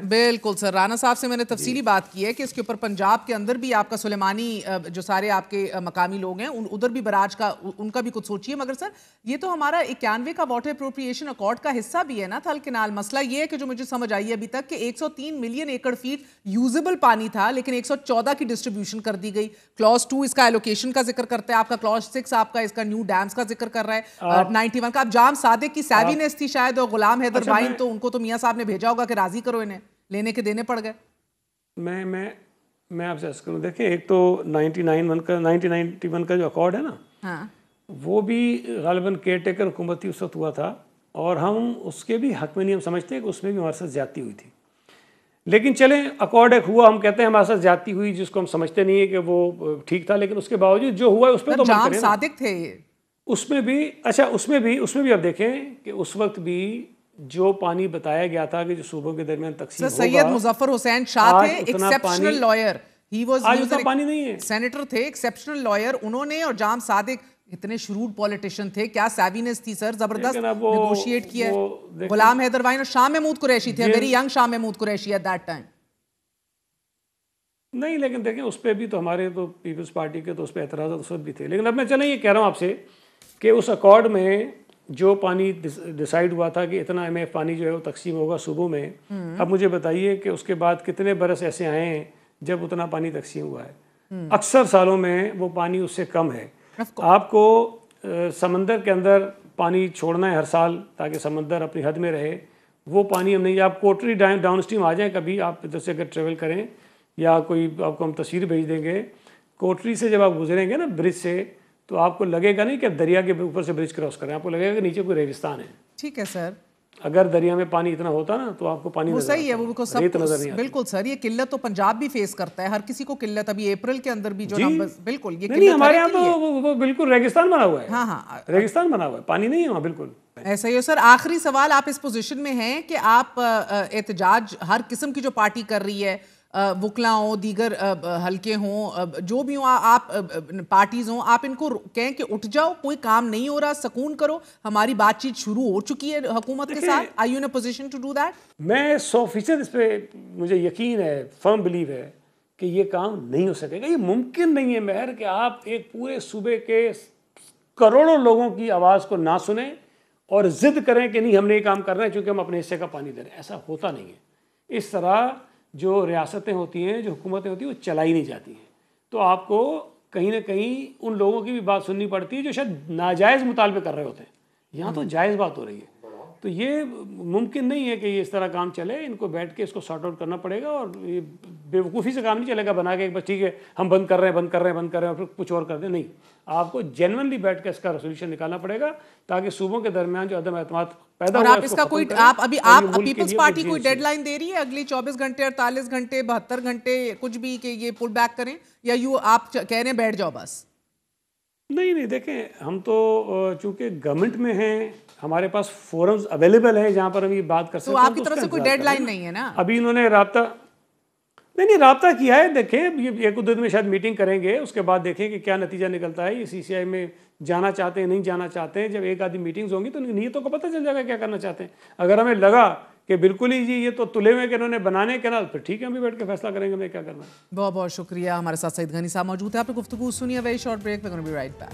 [SPEAKER 2] बिल्कुल सर, राणा साहब से मैंने तफसीली बात की है कि इसके ऊपर पंजाब के अंदर भी आपका सुलेमानी जो सारे आपके मकामी लोग हैं उधर भी बराज का उनका भी कुछ सोचिए। मगर सर ये तो हमारा 91 का वाटर अप्रोप्रिएशन अकॉर्ड का हिस्सा भी है ना थल कैनाल। मसला ये है कि जो मुझे समझ आई है अभी तक कि 103 मिलियन एकड़ फीट यूजेबल पानी था, लेकिन 114 की डिस्ट्रीब्यूशन कर दी गई। क्लॉज 2 इसका एलोकेशन का जिक्र करता है, आपका क्लॉज 6 आपका इसका न्यू डैम्स का जिक्र कर रहा है। 91 का अब जाम सादिक की सैवीनेस थी शायद, और गुलाम हैदर वाइन, तो उनको तो मियां साहब ने भेजा होगा कि राजी करो इन्हें, लेने के देने पड़ गए।
[SPEAKER 9] मैं आपसे अर्ज करूं, देखिए एक तो 1991 का जो अकॉर्ड है ना,
[SPEAKER 2] हाँ,
[SPEAKER 9] वो भी गालिबन केयर टेकर हुकूमती उस वक्त हुआ था, और हम उसके भी हक में नहीं, हम समझते हैं कि उसमें भी हमारे साथ ज्यादती हुई थी। लेकिन चले अकॉर्ड एक हुआ, हम कहते हैं हमारे साथ ज्यादती हुई, जिसको हम समझते नहीं है कि वो ठीक था, लेकिन उसके बावजूद जो हुआ उस पर तो
[SPEAKER 2] जाम सादिक थे
[SPEAKER 9] उसमें भी। अच्छा, उसमें भी अब देखें कि उस वक्त भी जो पानी बताया गया था कि जो सूबों के दरमियान तकसीम होगा,
[SPEAKER 2] सैयद मुजफ्फर हुसैन शाह थे, एक्सेप्शनल लॉयर, ही वाज
[SPEAKER 9] आज उतना पानी नहीं है,
[SPEAKER 2] सेनेटर थे, एक्सेप्शनल लॉयर उन्होंने, और जाम सादिक इतने श्रूड पॉलिटिशियन थे, क्या सैवीनेस थी सर, जबरदस्त नेगोशिएट किया। गुलाम हैदर वाइन और शाह महमूद कुरैशी थे, very young Shah Mahmood Qureshi at that time.
[SPEAKER 9] नहीं, लेकिन देखें उस पर भी तो हमारे तो पीपल्स पार्टी के तो उस पर एतराज़ उस वक्त भी थे। लेकिन अब मैं चलें ये कह रहा हूँ आपसे कि उस अकॉर्ड में जो पानी डिसाइड हुआ था कि इतना MF पानी जो है वो तकसीम होगा सूबों में, अब मुझे बताइए कि उसके बाद कितने बरस ऐसे आए हैं जब उतना पानी तकसीम हुआ है? अक्सर सालों में वो पानी उससे कम है। आपको समंदर के अंदर पानी छोड़ना है हर साल ताकि समंदर अपनी हद में रहे, वो पानी हम नहीं। आप कोटरी डाउन स्ट्रीम आ जाएं कभी, आप इधर से अगर ट्रेवल करें, या कोई आपको हम तस्वीर भेज देंगे, कोटरी से जब आप गुजरेंगे ना ब्रिज से, तो आपको लगेगा नहीं कि दरिया के ऊपर से ब्रिज क्रॉस करें, आपको लगेगा कि नीचे कोई रेगिस्तान है।
[SPEAKER 2] ठीक है सर,
[SPEAKER 9] अगर दरिया में पानी इतना होता ना तो आपको पानी
[SPEAKER 2] वो सही है, वो सब
[SPEAKER 9] नजर नहीं।
[SPEAKER 2] बिल्कुल सर, ये किल्लत तो पंजाब भी फेस करता है, हर किसी को किल्लत, अभी अप्रैल के अंदर भी जो नंबर्स, बिल्कुल ये
[SPEAKER 9] नहीं, हमारे यहाँ तो वो बिल्कुल रेगिस्तान बना हुआ है।
[SPEAKER 2] हाँ हाँ,
[SPEAKER 9] रेगिस्तान बना हुआ है, पानी नहीं है वहाँ बिल्कुल।
[SPEAKER 2] ऐसा ही है सर। आखिरी सवाल, आप इस पोजीशन में हैं कि आप एहतजाज हर किस्म की जो पार्टी कर रही है, वकला हों, दीगर हल्के हों, जो भी हों, आप पार्टीज हों, आप इनको कहें कि उठ जाओ, कोई काम नहीं हो रहा, सुकून करो, हमारी बातचीत शुरू हो चुकी है हुकूमत के साथ, are you in a position to do that?
[SPEAKER 9] मैं 100% इस पे मुझे यकीन है, फर्म बिलीव है कि ये काम नहीं हो सकेगा। ये मुमकिन नहीं है महर कि आप एक पूरे सूबे के करोड़ों लोगों की आवाज़ को ना सुने और जिद करें कि नहीं हमने ये काम करना है क्योंकि हम अपने हिस्से का पानी दे रहे हैं। ऐसा होता नहीं है। इस तरह जो रियासतें होती हैं, जो हुकूमतें होती हैं, वो चलाई नहीं जाती हैं। तो आपको कहीं ना कहीं उन लोगों की भी बात सुननी पड़ती है जो शायद नाजायज़ मुतालबे कर रहे होते हैं। यहाँ तो जायज़ बात हो रही है, तो ये मुमकिन नहीं है कि ये इस तरह काम चले। इनको बैठ के इसको सॉर्ट आउट करना पड़ेगा, और ये बेवकूफ़ी से काम नहीं चलेगा बना के बस ठीक है हम बंद कर रहे हैं और फिर कुछ और कर दें। नहीं, आपको जेन्युइनली बैठ के इसका रेजोल्यूशन निकालना पड़ेगा ताकि सूबों के दरमियान जो अदम एतमाद पैदा हुआ है।
[SPEAKER 2] आप इसका कोई आप पीपल्स पार्टी कोई डेडलाइन दे रही है अगली 24 घंटे, 48 घंटे, 72 घंटे, कुछ भी कि ये पुल बैक करें, या आप कह रहे हैं बैठ जाओ बस?
[SPEAKER 9] नहीं, देखें हम तो चूंकि गवर्नमेंट में हैं, हमारे पास फोरम्स अवेलेबल है जहां पर हम ये बात कर सकते हैं।
[SPEAKER 2] तो आपकी तरफ से कोई डेडलाइन नहीं है ना?
[SPEAKER 9] अभी इन्होंने राब्ता किया है। देखें ये एक दो दिन में शायद मीटिंग करेंगे, उसके बाद देखें कि क्या नतीजा निकलता है। ये CCI में जाना चाहते हैं, नहीं जाना चाहते हैं। जब एक आधी मीटिंग्स होंगी तो नीयतों को पता चल जाएगा क्या करना चाहते हैं। अगर हमें लगा कि बिल्कुल ही जी ये तो तुले में कि इन्होंने बनाने के ना, फिर ठीक है, हम भी बैठ के फैसला करेंगे हमें क्या करना है।
[SPEAKER 2] बहुत बहुत शुक्रिया। हमारे साथ सईद गनी साहब मौजूद है। आपने गुफ्तगू सुनिए, very short break, we gonna be right back.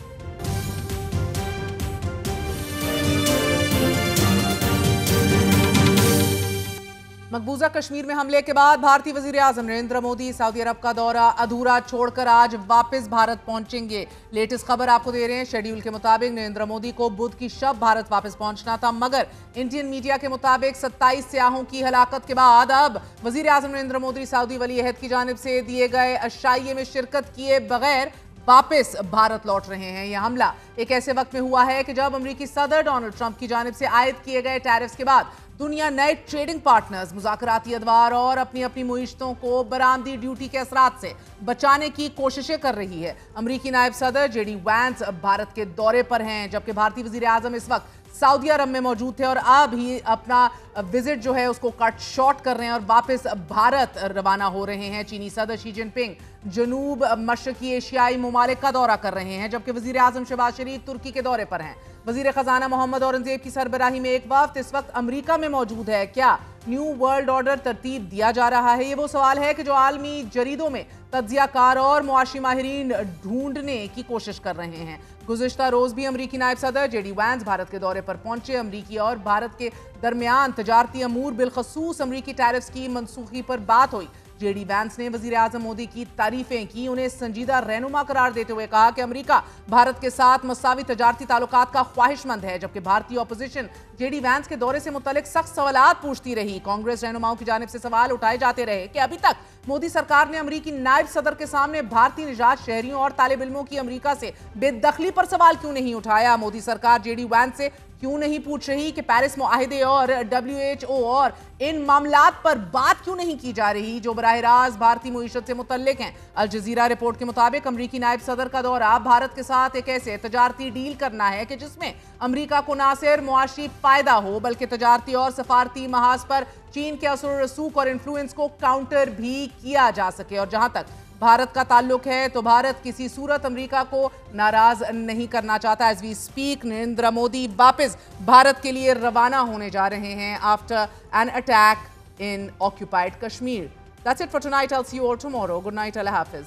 [SPEAKER 2] मकबूजा कश्मीर में हमले के बाद भारतीय वजीर आजम नरेंद्र मोदी सऊदी अरब का दौरा अधूरा छोड़कर आज वापस भारत पहुंचेंगे। लेटेस्ट खबर आपको दे रहे हैं। शेड्यूल के मुताबिक नरेंद्र मोदी को बुध की शब भारत वापस पहुंचना था, मगर इंडियन मीडिया के मुताबिक 27 सियाहों की हलाकत के बाद अब वजीर आजम नरेंद्र मोदी सऊदी वली अहद की जानिब से दिए गए अशाइये में शिरकत किए बगैर वापस भारत लौट रहे हैं। यह हमला एक ऐसे वक्त में हुआ है कि जब अमेरिकी सदर डोनाल्ड ट्रंप की जानिब से आयद किए गए टैरिफ्स के बाद दुनिया नए ट्रेडिंग पार्टनर्स, मुज़ाकराती अदवार और अपनी अपनी मुईशतों को बरामदी ड्यूटी के असरात से बचाने की कोशिशें कर रही है। अमेरिकी नायब सदर जेडी वैंस भारत के दौरे पर हैं, जबकि भारतीय वजीर आजम इस वक्त सऊदी अरब में मौजूद थे और अब ही अपना विजिट जो है उसको कट शॉर्ट कर रहे हैं और वापस भारत रवाना हो रहे हैं। चीनी सदर शी जिनपिंग जनूब मशरकी एशियाई ममालिक का दौरा कर रहे हैं, जबकि वजीर आजम शहबाज शरीफ तुर्की के दौरे पर हैं। वजीर खजाना मोहम्मद औरंगजेब की सरबराही में एक वफ्द इस वक्त अमेरिका में मौजूद है। क्या न्यू वर्ल्ड ऑर्डर तरतीब दिया जा रहा है? ये वो सवाल है कि जो आलमी जरीदों में तज्जियाकार और मुआशी माहिरीन ढूंढने की कोशिश कर रहे हैं। गुज़िश्ता रोज भी अमेरिकी नायब सदर जेडी वैंस भारत के दौरे पर पहुंचे। अमेरिकी और भारत के दरमियान तजारती अमूर बिलखसूस अमेरिकी टैरिफ्स की मनसूखी पर बात हुई। जेडी वैंस ने वजीर आजम मोदी की तारीफें की, उन्हें संजीदा रहनुमा करार देते हुए कहा कि अमेरिका भारत के साथ मसावी तजारती ताल्लुकात का ख्वाहिशमंद है। जबकि भारतीय अपोजिशन जेडी वैंस के दौरे से मुतल्लिक सख्त सवालात पूछती रही। कांग्रेस रहनुमाओं की जानिब से सवाल उठाए जाते रहे कि अभी तक मोदी सरकार ने अमेरिकी नायब सदर के सामने भारतीय निजात शहरियों और तालिब इल्मों की अमेरिका से बेदखली पर सवाल क्यों नहीं उठाया। मोदी सरकार जेडी वैंस से क्यों नहीं पूछ रही कि पेरिस मुआहिदे और WHO और इन मामलात पर बात क्यों नहीं की जा रही जो बराह रास्त भारतीय मुईशत से मुतल्लिक हैं। अल जजीरा रिपोर्ट के मुताबिक अमेरिकी नायब सदर का दौरा भारत के साथ एक ऐसे तजारती डील करना है कि जिसमें अमेरिका को ना सिर्फ मुआशी फायदा हो बल्कि तजारती और सफारती महाज पर चीन के असर रसूख और इन्फ्लुएंस को काउंटर भी किया जा सके। और जहां तक भारत का ताल्लुक है तो भारत किसी सूरत अमेरिका को नाराज नहीं करना चाहता। As we speak Narendra Modi वापस भारत के लिए रवाना होने जा रहे हैं after an attack in occupied Kashmir. That's it for tonight. I will see you all tomorrow. Good night. अल्लाह हाफिज।